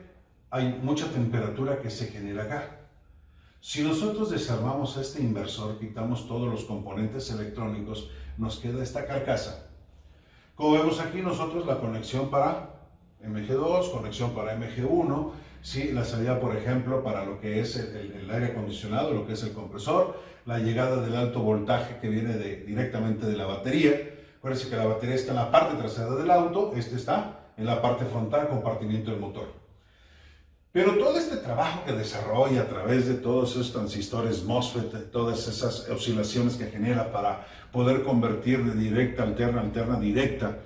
hay mucha temperatura que se genera acá. Si nosotros desarmamos este inversor, quitamos todos los componentes electrónicos, nos queda esta carcasa. Como vemos aquí nosotros la conexión para MG2, conexión para MG1, ¿sí? La salida, por ejemplo, para lo que es el aire acondicionado, lo que es el compresor, la llegada del alto voltaje que viene directamente de la batería. Acuérdense que la batería está en la parte trasera del auto, está en la parte frontal, compartimiento del motor. Pero todo este trabajo que desarrolla a través de todos esos transistores MOSFET, todas esas oscilaciones que genera para poder convertir de directa a alterna, alterna a directa,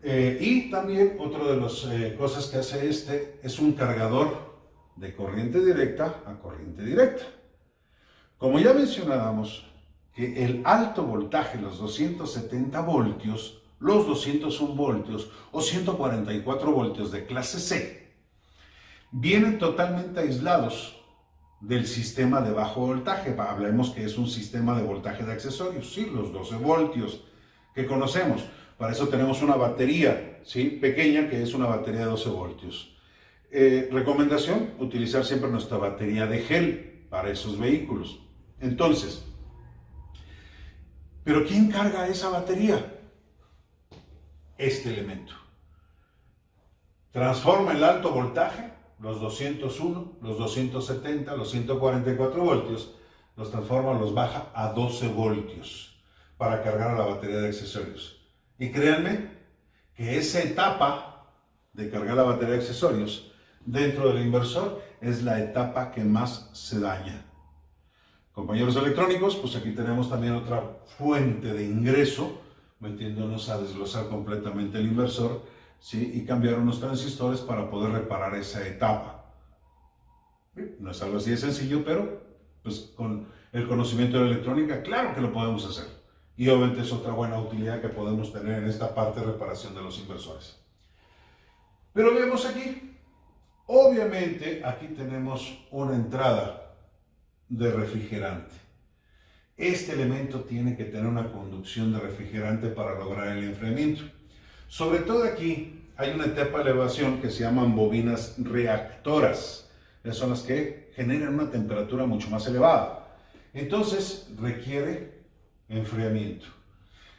y también otra de las cosas que hace es un cargador de corriente directa a corriente directa. Como ya mencionábamos, que el alto voltaje, los 270 voltios, los 201 voltios o 144 voltios de clase C, vienen totalmente aislados del sistema de bajo voltaje. Hablemos que es un sistema de voltaje de accesorios, sí, los 12 voltios que conocemos. Para eso tenemos una batería, ¿sí?, pequeña, que es una batería de 12 voltios. Recomendación, utilizar siempre nuestra batería de gel para esos vehículos. Entonces, ¿pero quién carga esa batería? Este elemento. Transforma el alto voltaje, los 201, los 270, los 144 voltios, los transforma, los baja a 12 voltios para cargar a la batería de accesorios. Y créanme que esa etapa de cargar la batería de accesorios dentro del inversor es la etapa que más se daña. Compañeros electrónicos, pues aquí tenemos también otra fuente de ingreso, metiéndonos a desglosar completamente el inversor, ¿sí?, y cambiar unos transistores para poder reparar esa etapa. No es algo así de sencillo, pero pues con el conocimiento de la electrónica, claro que lo podemos hacer. Y obviamente es otra buena utilidad que podemos tener en esta parte de reparación de los inversores. Pero vemos aquí, obviamente aquí tenemos una entrada de refrigerante. Este elemento tiene que tener una conducción de refrigerante para lograr el enfriamiento. Sobre todo aquí hay una etapa de elevación que se llaman bobinas reactoras. Esas son las que generan una temperatura mucho más elevada. Entonces requiere enfriamiento.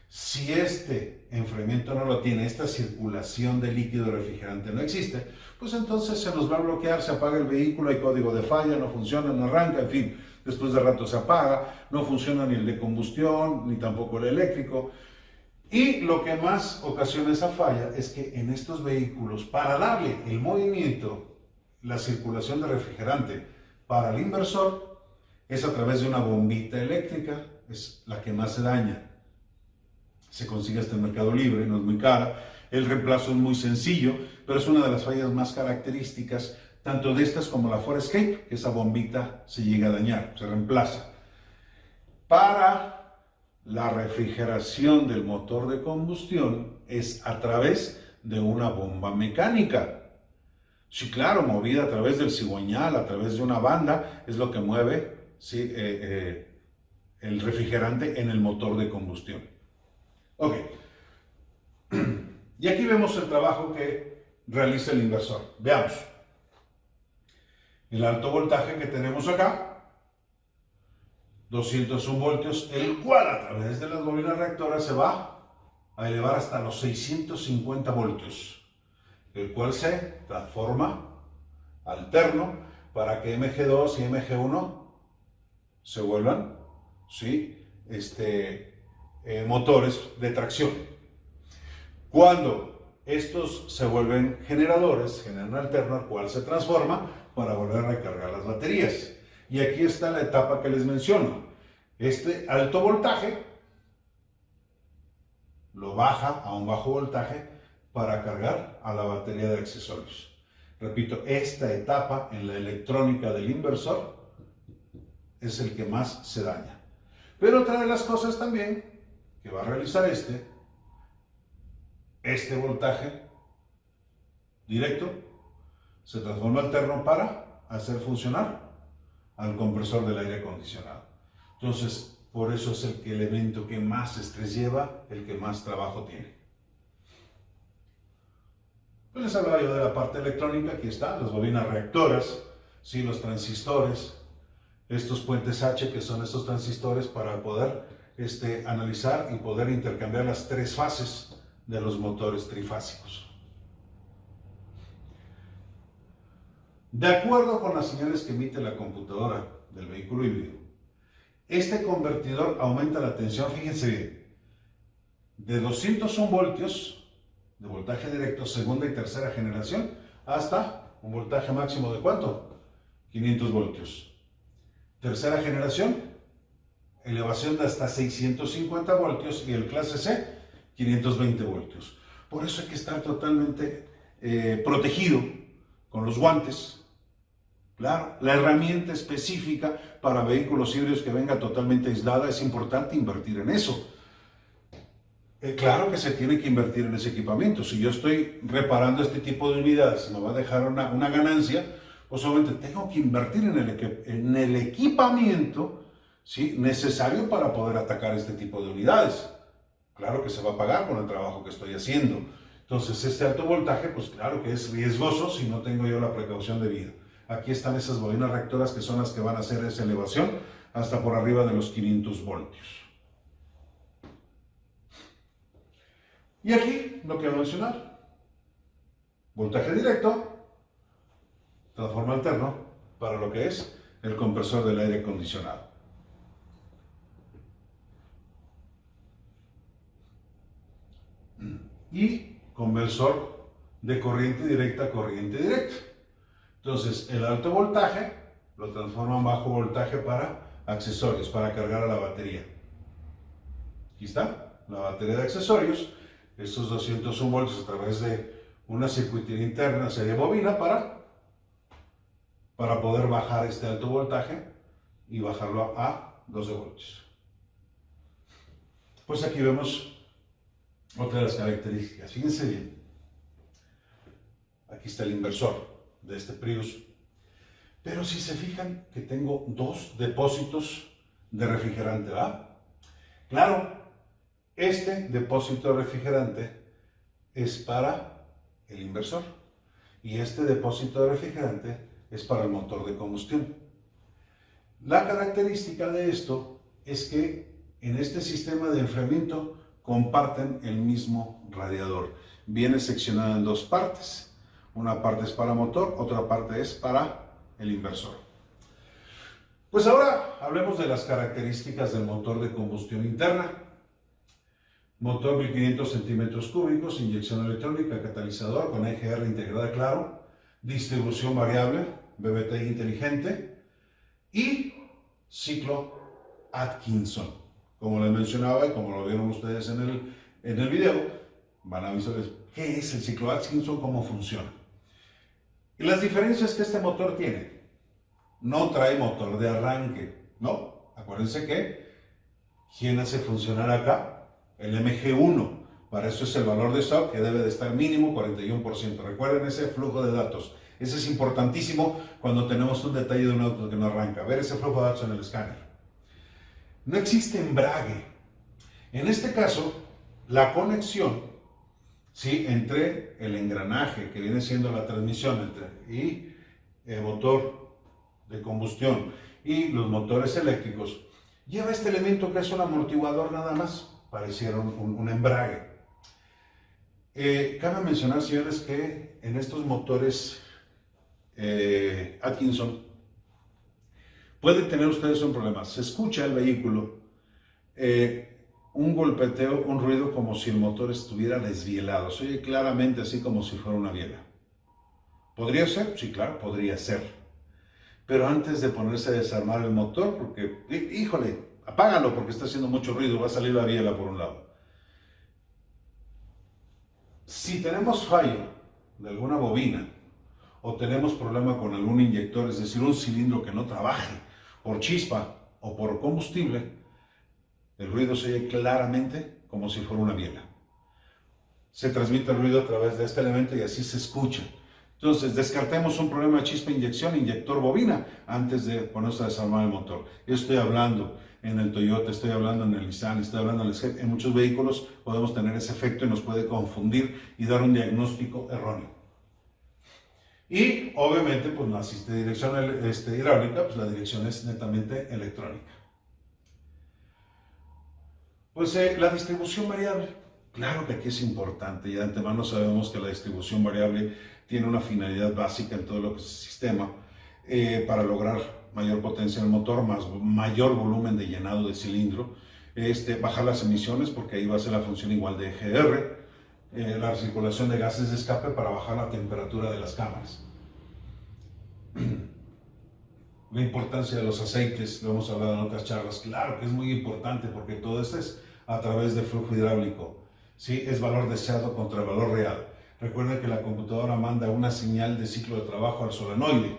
Si este enfriamiento no lo tiene, esta circulación de líquido refrigerante no existe, pues entonces se nos va a bloquear, se apaga el vehículo, hay código de falla, no funciona, no arranca, en fin, después de rato se apaga, no funciona ni el de combustión, ni tampoco el eléctrico. Y lo que más ocasiona esa falla es que en estos vehículos, para darle el movimiento, la circulación de refrigerante para el inversor, es a través de una bombita eléctrica, es la que más se daña. Se consigue hasta el mercado libre, no es muy cara. El reemplazo es muy sencillo, pero es una de las fallas más características, tanto de estas como la Forescape, que esa bombita se llega a dañar, se reemplaza. Para la refrigeración del motor de combustión es a través de una bomba mecánica. Sí, claro, movida a través del cigüeñal, a través de una banda, es lo que mueve, ¿sí? El refrigerante en el motor de combustión. Ok. Y aquí vemos el trabajo que realiza el inversor. Veamos. El alto voltaje que tenemos acá, 201 voltios, el cual a través de las bobinas reactoras se va a elevar hasta los 650 voltios, el cual se transforma, alterno, para que MG2 y MG1 se vuelvan, ¿sí? Motores de tracción. Cuando estos se vuelven generadores, generan un alterno al cual se transforma para volver a recargar las baterías. Y aquí está la etapa que les menciono. Este alto voltaje lo baja a un bajo voltaje para cargar a la batería de accesorios. Repito, esta etapa en la electrónica del inversor es el que más se daña. Pero otra de las cosas también que va a realizar este voltaje directo se transforma alterno para hacer funcionar al compresor del aire acondicionado. Entonces, por eso es el elemento que más estrés lleva, el que más trabajo tiene. Pues les hablaba yo de la parte electrónica. Aquí están las bobinas reactoras, ¿sí? Los transistores, estos puentes H, que son estos transistores para poder analizar y poder intercambiar las tres fases de los motores trifásicos. De acuerdo con las señales que emite la computadora del vehículo híbrido, este convertidor aumenta la tensión, fíjense bien, de 201 voltios de voltaje directo, segunda y tercera generación, hasta un voltaje máximo de ¿cuánto? 500 voltios. Tercera generación, elevación de hasta 650 voltios y el clase C, 520 voltios. Por eso hay que estar totalmente protegido con los guantes. Claro, la herramienta específica para vehículos híbridos que venga totalmente aislada, es importante invertir en eso. Claro que se tiene que invertir en ese equipamiento. Si yo estoy reparando este tipo de unidades y me va a dejar una ganancia, pues obviamente tengo que invertir en el equipamiento, ¿sí? Necesario para poder atacar este tipo de unidades. Claro que se va a pagar con el trabajo que estoy haciendo. Entonces, este alto voltaje, pues claro que es riesgoso si no tengo yo la precaución debida. Aquí están esas bobinas reactoras que son las que van a hacer esa elevación hasta por arriba de los 500 voltios. Y aquí lo que voy a mencionar. Voltaje directo, transforma alterno para lo que es el compresor del aire acondicionado. Y conversor de corriente directa a corriente directa. Entonces, el alto voltaje lo transforma en bajo voltaje para accesorios, para cargar a la batería. Aquí está, la batería de accesorios, estos 201 voltios a través de una circuitería interna, serie bobina, para poder bajar este alto voltaje y bajarlo a 12 voltios. Pues aquí vemos otra de las características. Fíjense bien. Aquí está el inversor de este Prius. Pero si se fijan que tengo dos depósitos de refrigerante, ¿verdad? Claro, este depósito de refrigerante es para el inversor y este depósito de refrigerante es para el motor de combustión. La característica de esto es que en este sistema de enfriamiento comparten el mismo radiador. Viene seccionado en dos partes. Una parte es para motor, otra parte es para el inversor. Pues ahora hablemos de las características del motor de combustión interna. Motor 1500 centímetros cúbicos, inyección electrónica, catalizador con EGR integrada, claro, distribución variable, VVTi inteligente y ciclo Atkinson. Como les mencionaba y como lo vieron ustedes en el video, van a visualizar qué es el ciclo Atkinson, cómo funciona. Y las diferencias que este motor tiene. No trae motor de arranque, ¿no? Acuérdense que, ¿quién hace funcionar acá? El MG1. Para eso es el valor de stock que debe de estar mínimo 41%. Recuerden ese flujo de datos. Ese es importantísimo cuando tenemos un detalle de un auto que no arranca. Ver ese flujo de datos en el escáner. No existe embrague. En este caso, la conexión, ¿sí?, entre el engranaje que viene siendo la transmisión y el motor de combustión y los motores eléctricos, lleva este elemento que es un amortiguador nada más. Pareciera un embrague. Cabe mencionar, señores, que en estos motores Atkinson pueden tener ustedes un problema. Se escucha el vehículo, un golpeteo, un ruido como si el motor estuviera desvielado. Se oye claramente así como si fuera una biela. ¿Podría ser? Sí, claro, podría ser. Pero antes de ponerse a desarmar el motor, porque, híjole, apágalo porque está haciendo mucho ruido, va a salir la biela por un lado. Si tenemos fallo de alguna bobina o tenemos problema con algún inyector, es decir, un cilindro que no trabaje por chispa o por combustible, el ruido se oye claramente como si fuera una biela. Se transmite el ruido a través de este elemento y así se escucha. Entonces, descartemos un problema de chispa, inyección, inyector, bobina, antes de ponerse a desarmar el motor. Yo estoy hablando en el Toyota, estoy hablando en el Nissan, estoy hablando en el Jeep. En muchos vehículos podemos tener ese efecto y nos puede confundir y dar un diagnóstico erróneo. Y, obviamente, pues no asiste dirección hidráulica, pues la dirección es netamente electrónica. Pues la distribución variable. Claro que aquí es importante y de antemano sabemos que la distribución variable tiene una finalidad básica en todo lo que es el sistema para lograr mayor potencia del motor, mayor volumen de llenado de cilindro, bajar las emisiones porque ahí va a ser la función igual de EGR, la circulación de gases de escape para bajar la temperatura de las cámaras. La importancia de los aceites, lo hemos hablado en otras charlas, claro que es muy importante porque todo esto es a través de flujo hidráulico. ¿Sí? Es valor deseado contra el valor real. Recuerden que la computadora manda una señal de ciclo de trabajo al solenoide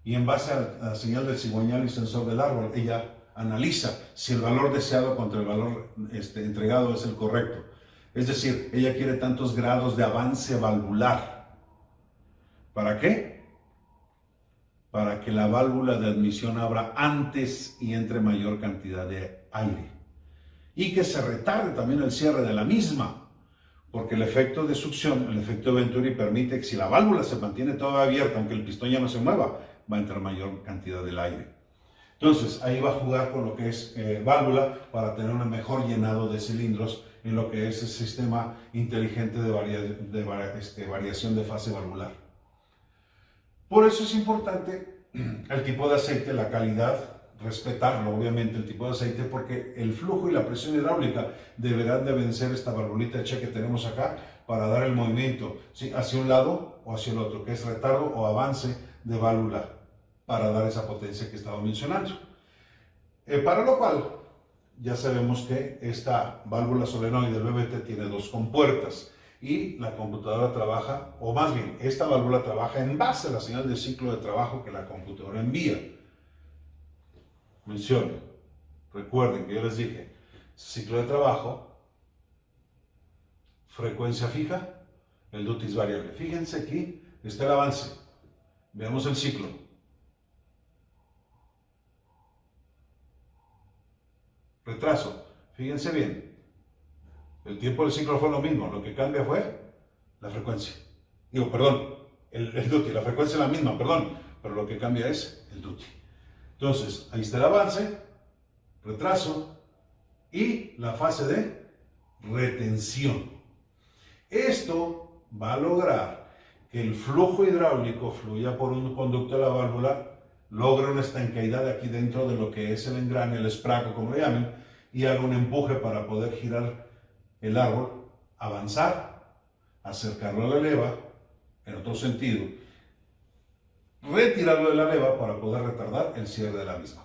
y en base a la señal del cigüeñal y sensor del árbol, ella analiza si el valor deseado contra el valor entregado es el correcto. Es decir, ella quiere tantos grados de avance valvular. ¿Para qué? Para que la válvula de admisión abra antes y entre mayor cantidad de aire. Y que se retarde también el cierre de la misma, porque el efecto de succión, el efecto Venturi, permite que si la válvula se mantiene toda abierta, aunque el pistón ya no se mueva, va a entrar mayor cantidad del aire. Entonces, ahí va a jugar con lo que es válvula para tener un mejor llenado de cilindros en lo que es el sistema inteligente de variación de fase valvular. Por eso es importante el tipo de aceite, la calidad, respetarlo, obviamente, el tipo de aceite, porque el flujo y la presión hidráulica deberán de vencer esta valvulita de cheque que tenemos acá para dar el movimiento, ¿sí?, hacia un lado o hacia el otro, que es retardo o avance de válvula para dar esa potencia que estaba mencionando. Para lo cual, ya sabemos que esta válvula solenoide del VVT tiene dos compuertas y la computadora trabaja, o más bien, esta válvula trabaja en base a la señal de ciclo de trabajo que la computadora envía. Menciono, recuerden que yo les dije, ciclo de trabajo, frecuencia fija, el duty es variable. Fíjense aquí, está el avance. Veamos el ciclo. Retraso. Fíjense bien. El tiempo del ciclo fue lo mismo. Lo que cambia fue la frecuencia. Digo, perdón, el duty. La frecuencia es la misma, perdón. Pero lo que cambia es el duty. Entonces, ahí está el avance, retraso y la fase de retención. Esto va a lograr que el flujo hidráulico fluya por un conducto de la válvula, logre una estanqueidad aquí dentro de lo que es el engrane, el spraco, como le llamen, y haga un empuje para poder girar el árbol, avanzar, acercarlo a la leva, en otro sentido, retirarlo de la leva para poder retardar el cierre de la misma.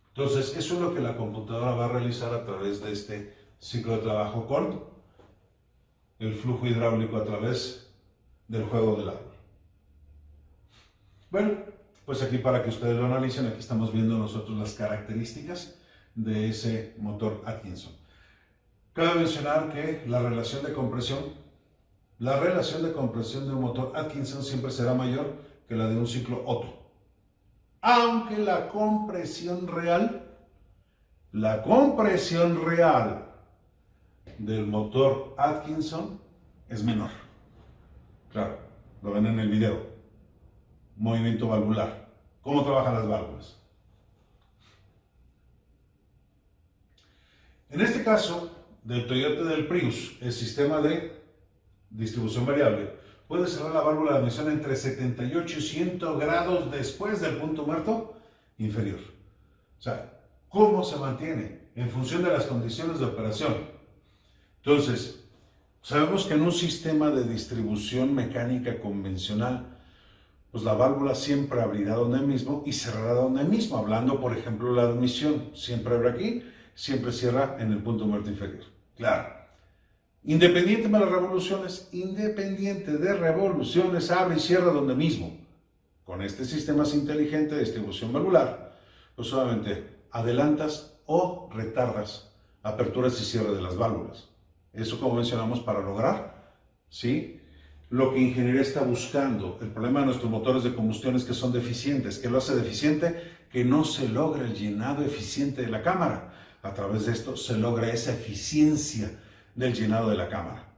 Entonces, eso es lo que la computadora va a realizar a través de este ciclo de trabajo con el flujo hidráulico a través del juego del árbol. Bueno, pues aquí para que ustedes lo analicen, aquí estamos viendo nosotros las características de ese motor Atkinson. Cabe mencionar que la relación de compresión de un motor Atkinson siempre será mayor que la de un ciclo Otto. Aunque la compresión real del motor Atkinson es menor. Claro, lo ven en el video. Movimiento valvular. ¿Cómo trabajan las válvulas? En este caso, del Toyota del Prius, el sistema de distribución variable puede cerrar la válvula de admisión entre 78 y 100 grados después del punto muerto inferior. O sea, ¿cómo se mantiene? En función de las condiciones de operación. Entonces, sabemos que en un sistema de distribución mecánica convencional, pues la válvula siempre abrirá donde mismo y cerrará donde mismo. Hablando, por ejemplo, la admisión, siempre abre aquí, siempre cierra en el punto muerto inferior. Claro. Independiente de las revoluciones, abre y cierra donde mismo. Con este sistema inteligente de distribución valvular, pues solamente adelantas o retardas aperturas y cierre de las válvulas. Eso, como mencionamos, para lograr, ¿sí?, lo que ingeniería está buscando. El problema de nuestros motores de combustión es que son deficientes. ¿Qué lo hace deficiente? Que no se logra el llenado eficiente de la cámara. A través de esto se logra esa eficiencia del llenado de la cámara.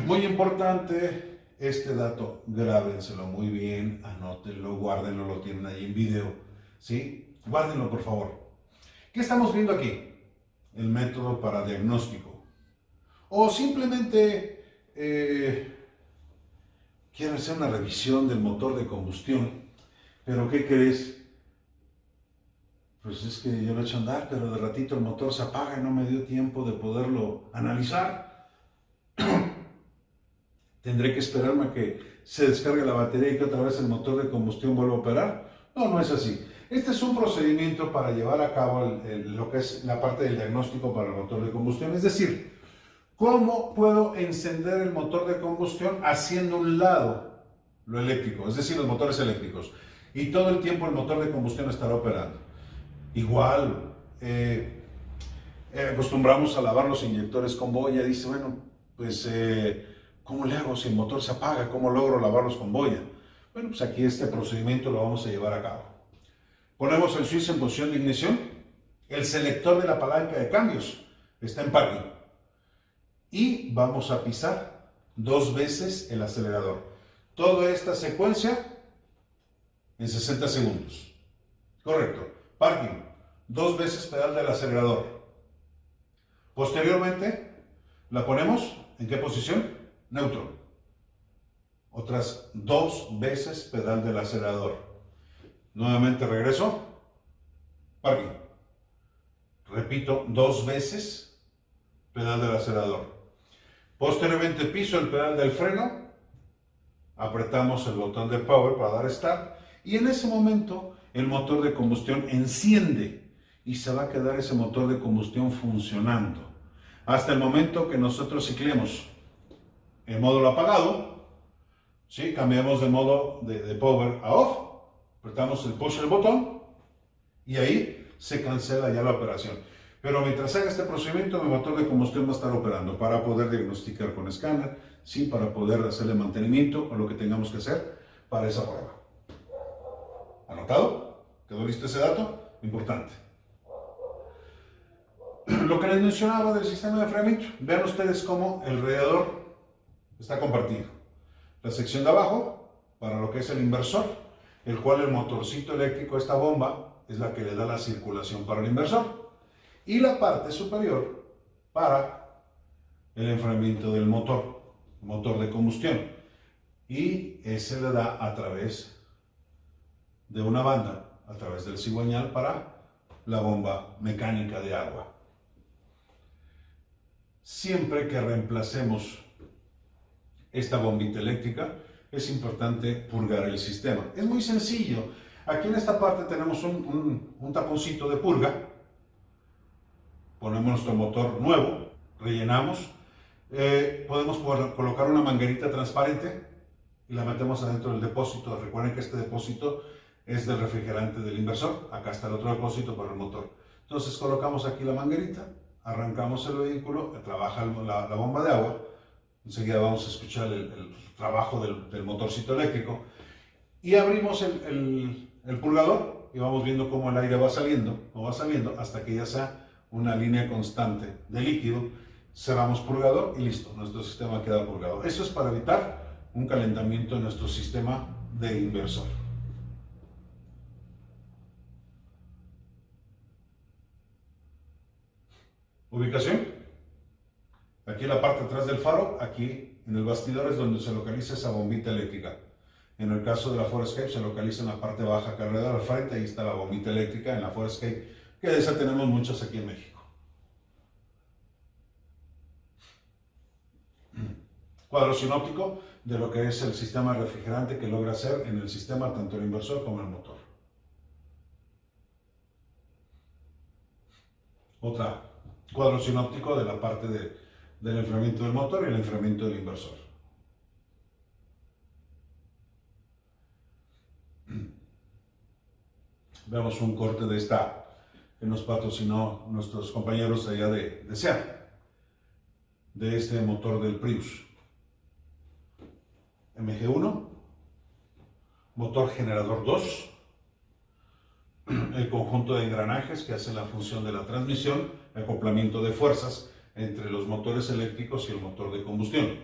Muy importante este dato, grábenselo muy bien, anótenlo, guárdenlo, lo tienen ahí en video, ¿sí? Guárdenlo, por favor. ¿Qué estamos viendo aquí? El método para diagnóstico. O simplemente quiero hacer una revisión del motor de combustión, pero ¿qué crees? Pues es que yo lo he hecho andar, pero de ratito el motor se apaga y no me dio tiempo de poderlo analizar. ¿Tendré que esperarme a que se descargue la batería y que otra vez el motor de combustión vuelva a operar? No, no es así. Este es un procedimiento para llevar a cabo lo que es la parte del diagnóstico para el motor de combustión. Es decir, ¿cómo puedo encender el motor de combustión haciendo un lado lo eléctrico? Es decir, los motores eléctricos. Y todo el tiempo el motor de combustión estará operando. Igual, acostumbramos a lavar los inyectores con boya. Dice, bueno, pues, ¿cómo le hago si el motor se apaga? ¿Cómo logro lavarlos con boya? Bueno, pues aquí este procedimiento lo vamos a llevar a cabo. Ponemos el switch en posición de ignición. El selector de la palanca de cambios está en parking. Y vamos a pisar 2 veces el acelerador. Toda esta secuencia en 60 segundos. Correcto. Parking. 2 veces pedal del acelerador. Posteriormente, la ponemos ¿en qué posición? Neutro. Otras 2 veces pedal del acelerador. Nuevamente regreso. Parking. Repito, 2 veces pedal del acelerador. Posteriormente piso el pedal del freno. Apretamos el botón de power para dar start. Y en ese momento el motor de combustión enciende. Y se va a quedar ese motor de combustión funcionando. Hasta el momento que nosotros ciclemos el módulo apagado. ¿Sí? Cambiamos de modo de power a off. Apretamos el push del botón y ahí se cancela ya la operación. Pero mientras haga este procedimiento, el motor de combustión va a estar operando para poder diagnosticar con escáner, ¿sí? Para poder hacerle mantenimiento o lo que tengamos que hacer para esa prueba. ¿Anotado? ¿Quedó listo ese dato? Importante. Lo que les mencionaba del sistema de enfriamiento, vean ustedes cómo el radiador está compartido. La sección de abajo, para lo que es el inversor, el cual el motorcito eléctrico, esta bomba, es la que le da la circulación para el inversor. Y la parte superior para el enfriamiento del motor de combustión. Y ese le da a través de una banda, a través del cigüeñal para la bomba mecánica de agua. Siempre que reemplacemos esta bombita eléctrica, es importante purgar el sistema. Es muy sencillo. Aquí en esta parte tenemos un taponcito de purga. Ponemos nuestro motor nuevo, rellenamos. Podemos colocar una manguerita transparente y la metemos adentro del depósito. Recuerden que este depósito es del refrigerante del inversor. Acá está el otro depósito para el motor. Entonces colocamos aquí la manguerita, arrancamos el vehículo, trabaja la bomba de agua. Enseguida vamos a escuchar el trabajo del motorcito eléctrico. Y abrimos el purgador y vamos viendo cómo el aire va saliendo hasta que ya sea una línea constante de líquido. Cerramos purgador y listo, nuestro sistema queda purgado. Eso es para evitar un calentamiento en nuestro sistema de inversor. Ubicación. Aquí en la parte de atrás del faro, aquí en el bastidor es donde se localiza esa bombita eléctrica. En el caso de la Forescape se localiza en la parte baja acá alrededor al frente, ahí está la bombita eléctrica en la Forescape, que de esa tenemos muchas aquí en México. Cuadro sinóptico de lo que es el sistema refrigerante que logra hacer en el sistema tanto el inversor como el motor. Otra cuadro sinóptico de la parte del enfriamiento del motor y el enfriamiento del inversor. Vemos un corte de esta que nos patrocinó nuestros compañeros allá de SEAT, de este motor del Prius. MG1, motor generador 2, el conjunto de engranajes que hace la función de la transmisión, el acoplamiento de fuerzas entre los motores eléctricos y el motor de combustión.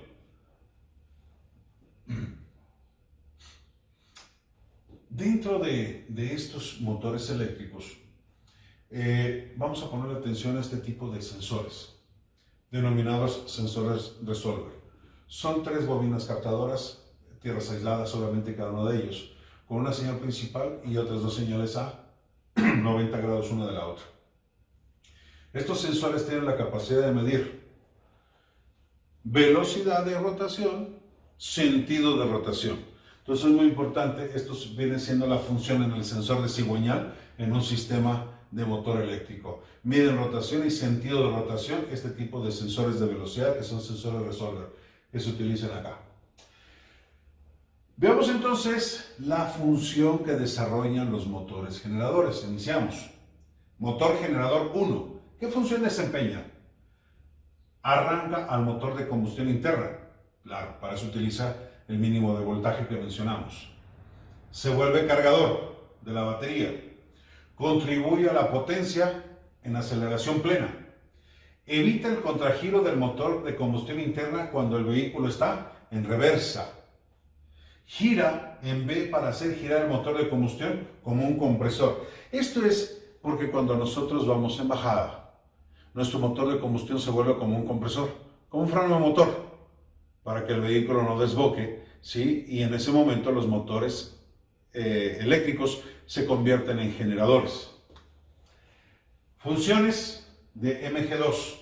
Dentro de estos motores eléctricos, vamos a poner atención a este tipo de sensores, denominados sensores resolver. Son 3 bobinas captadoras, tierras aisladas obviamente cada uno de ellos, con una señal principal y otras 2 señales a 90 grados una de la otra. Estos sensores tienen la capacidad de medir velocidad de rotación, sentido de rotación. Entonces es muy importante, esto viene siendo la función en el sensor de cigüeñal en un sistema de motor eléctrico. Miden rotación y sentido de rotación, este tipo de sensores de velocidad que son sensores resolver que se utilizan acá. Veamos entonces la función que desarrollan los motores generadores. Iniciamos. Motor generador 1. ¿Qué función desempeña? Arranca al motor de combustión interna. Claro, para eso utiliza el mínimo de voltaje que mencionamos. Se vuelve cargador de la batería. Contribuye a la potencia en aceleración plena. Evita el contragiro del motor de combustión interna cuando el vehículo está en reversa. Gira en B para hacer girar el motor de combustión como un compresor. Esto es porque cuando nosotros vamos en bajada, nuestro motor de combustión se vuelve como un compresor, como un freno de motor, para que el vehículo no desboque, ¿sí? Y en ese momento los motores eléctricos se convierten en generadores. Funciones de MG2.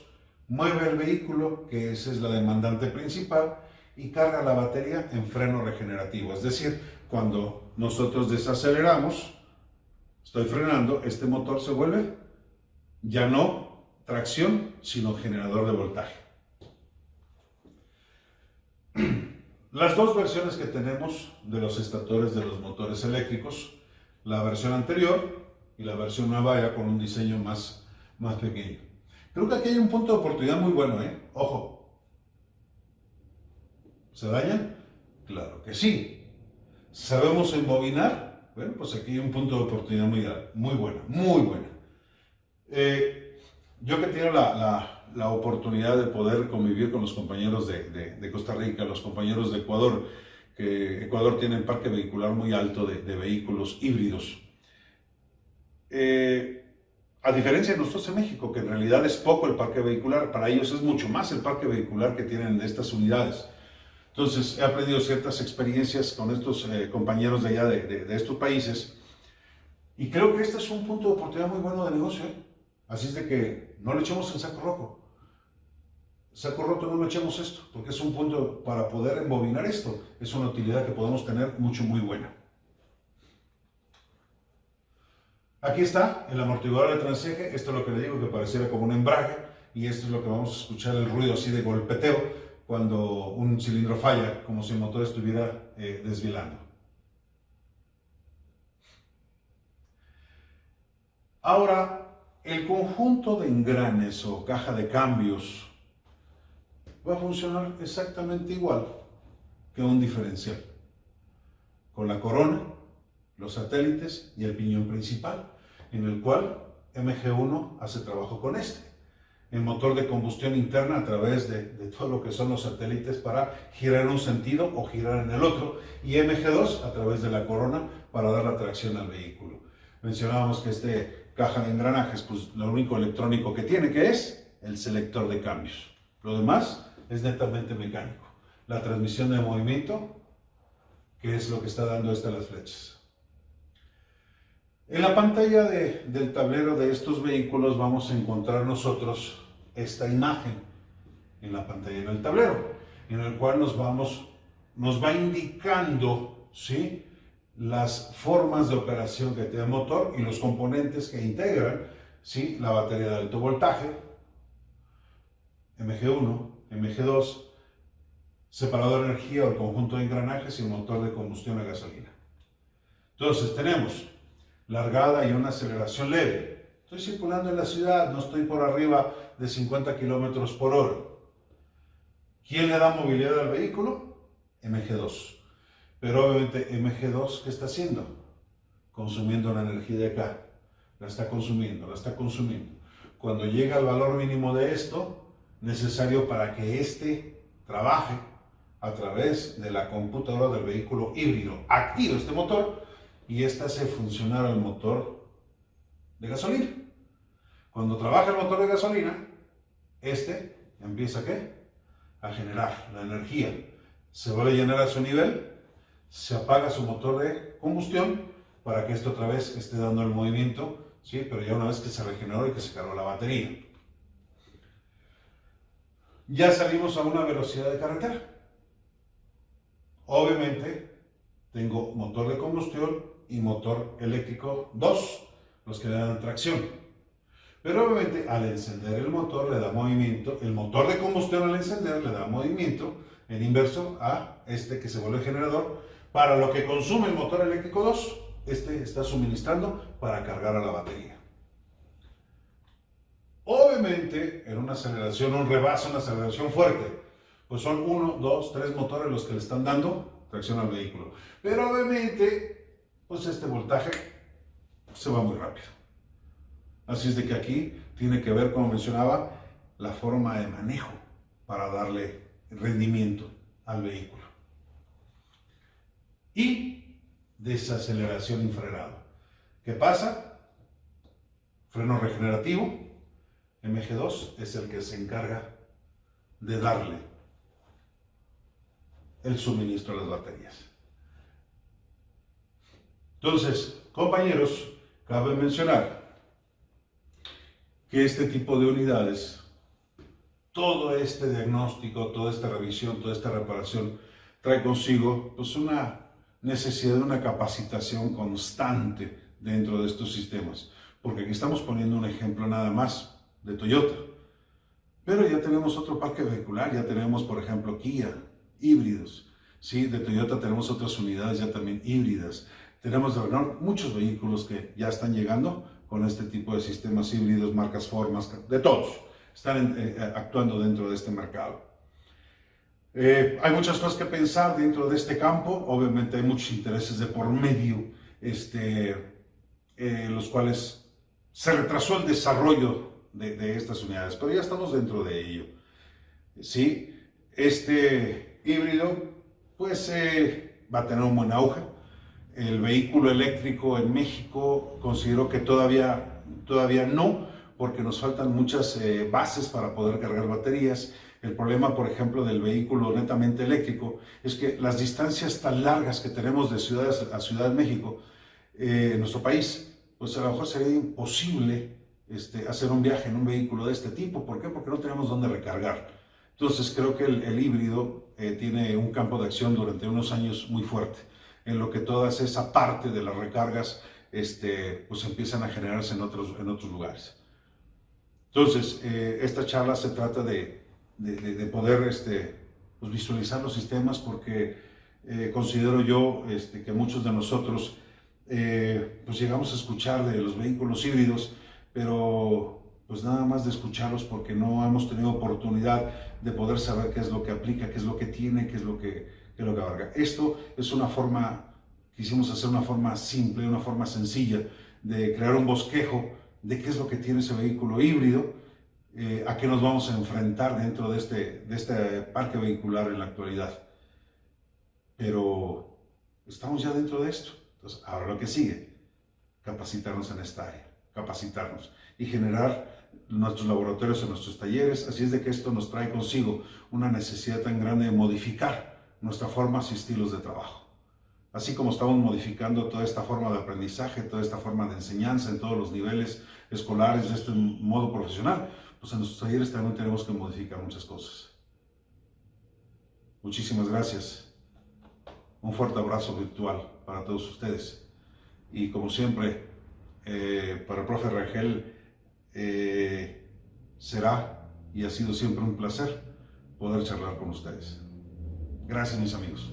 Mueve el vehículo, que esa es la demandante principal, y carga la batería en freno regenerativo. Es decir, cuando nosotros desaceleramos, estoy frenando, este motor se vuelve ya no tracción, sino generador de voltaje. Las 2 versiones que tenemos de los estatores de los motores eléctricos, la versión anterior y la versión nueva ya con un diseño más pequeño. Creo que aquí hay un punto de oportunidad muy bueno, Ojo. ¿Se dañan? Claro que sí. ¿Sabemos embobinar? Bueno, pues aquí hay un punto de oportunidad muy bueno, muy bueno. Yo que he tenido la oportunidad de poder convivir con los compañeros de Costa Rica, los compañeros de Ecuador, que Ecuador tiene un parque vehicular muy alto de vehículos híbridos. A diferencia de nosotros en México, que en realidad es poco el parque vehicular, para ellos es mucho más el parque vehicular que tienen de estas unidades. Entonces he aprendido ciertas experiencias con estos compañeros de allá de estos países, y creo que este es un punto de oportunidad muy bueno de negocio, Así es de que no le echemos el saco roto. Saco roto no le echemos esto, porque es un punto para poder embobinar esto. Es una utilidad que podemos tener muy buena. Aquí está el amortiguador de transeje. Esto es lo que le digo, que pareciera como un embrague, y esto es lo que vamos a escuchar, el ruido así de golpeteo cuando un cilindro falla, como si el motor estuviera desvielando. Ahora, el conjunto de engranes o caja de cambios va a funcionar exactamente igual que un diferencial, con la corona, los satélites y el piñón principal, en el cual MG1 hace trabajo con el motor de combustión interna a través de todo lo que son los satélites para girar en un sentido o girar en el otro, y MG2 a través de la corona para dar la tracción al vehículo. Mencionábamos que caja de engranajes, pues lo único electrónico que tiene, que es el selector de cambios. Lo demás es netamente mecánico. La transmisión de movimiento, que es lo que está dando las flechas. En la pantalla del tablero de estos vehículos vamos a encontrar nosotros esta imagen en la pantalla del tablero, en el cual nos va indicando, ¿sí?, las formas de operación que tiene el motor y los componentes que integran, ¿sí?, la batería de alto voltaje, MG1, MG2, separador de energía o el conjunto de engranajes y el motor de combustión a gasolina. Entonces tenemos largada y una aceleración leve. Estoy circulando en la ciudad, no estoy por arriba de 50 kilómetros por hora. ¿Quién le da movilidad al vehículo? MG2. Pero obviamente MG2, ¿qué está haciendo? Consumiendo la energía de acá. La está consumiendo. Cuando llega al valor mínimo de esto, necesario para que trabaje a través de la computadora del vehículo híbrido, activa este motor y hace funcionar el motor de gasolina. Cuando trabaja el motor de gasolina, empieza a generar la energía. Se vuelve a llenar a su nivel, se apaga su motor de combustión para que esto otra vez esté dando el movimiento, ¿sí?, pero ya una vez que se regeneró y que se cargó la batería. Ya salimos a una velocidad de carretera. Obviamente tengo motor de combustión y motor eléctrico 2, los que le dan tracción. Pero obviamente al encender el motor le da movimiento, el motor de combustión al encender le da movimiento en inverso a que se vuelve generador, para lo que consume el motor eléctrico 2, está suministrando para cargar a la batería. Obviamente en una aceleración, un rebase, una aceleración fuerte, pues son 1, 2, 3 motores los que le están dando tracción al vehículo. Pero obviamente, pues este voltaje se va muy rápido. Así es de que aquí tiene que ver, como mencionaba, la forma de manejo para darle rendimiento al vehículo. Y desaceleración infrenado. ¿Qué pasa? Freno regenerativo. MG2 es el que se encarga de darle el suministro a las baterías. Entonces, compañeros, cabe mencionar que este tipo de unidades, todo este diagnóstico, toda esta revisión, toda esta reparación, trae consigo pues una necesidad de una capacitación constante dentro de estos sistemas. Porque aquí estamos poniendo un ejemplo nada más de Toyota. Pero ya tenemos otro parque vehicular, ya tenemos, por ejemplo, Kia, híbridos. ¿Sí? De Toyota tenemos otras unidades ya también híbridas. Tenemos de Renault muchos vehículos que ya están llegando con este tipo de sistemas híbridos, marcas, formas, de todos. Están actuando dentro de este mercado. Hay muchas cosas que pensar dentro de este campo. Obviamente hay muchos intereses de por medio, los cuales se retrasó el desarrollo de estas unidades, pero ya estamos dentro de ello. Sí, este híbrido pues va a tener un buen auge. El vehículo eléctrico en México considero que todavía no, porque nos faltan muchas bases para poder cargar baterías. El problema, por ejemplo, del vehículo netamente eléctrico es que las distancias tan largas que tenemos de ciudades a Ciudad de México, en nuestro país, pues a lo mejor sería imposible hacer un viaje en un vehículo de este tipo. ¿Por qué? Porque no tenemos dónde recargar. Entonces creo que el híbrido tiene un campo de acción durante unos años muy fuerte, en lo que toda esa parte de las recargas pues empiezan a generarse en otros lugares. Entonces, esta charla se trata de poder pues visualizar los sistemas, porque considero yo que muchos de nosotros pues llegamos a escuchar de los vehículos híbridos, pero pues nada más de escucharlos, porque no hemos tenido oportunidad de poder saber qué es lo que aplica, qué es lo que tiene, qué es lo que abarca. Esto es una forma, quisimos hacer una forma simple, una forma sencilla de crear un bosquejo de qué es lo que tiene ese vehículo híbrido, a qué nos vamos a enfrentar dentro de este parque vehicular en la actualidad. Pero estamos ya dentro de esto. Entonces, ahora lo que sigue, capacitarnos en esta área, capacitarnos y generar nuestros laboratorios en nuestros talleres. Así es de que esto nos trae consigo una necesidad tan grande de modificar nuestras formas y estilos de trabajo. Así como estamos modificando toda esta forma de aprendizaje, toda esta forma de enseñanza en todos los niveles escolares de este modo profesional, pues en nuestros talleres también tenemos que modificar muchas cosas. Muchísimas gracias. Un fuerte abrazo virtual para todos ustedes. Y como siempre, para el profe Rangel, será y ha sido siempre un placer poder charlar con ustedes. Gracias, mis amigos.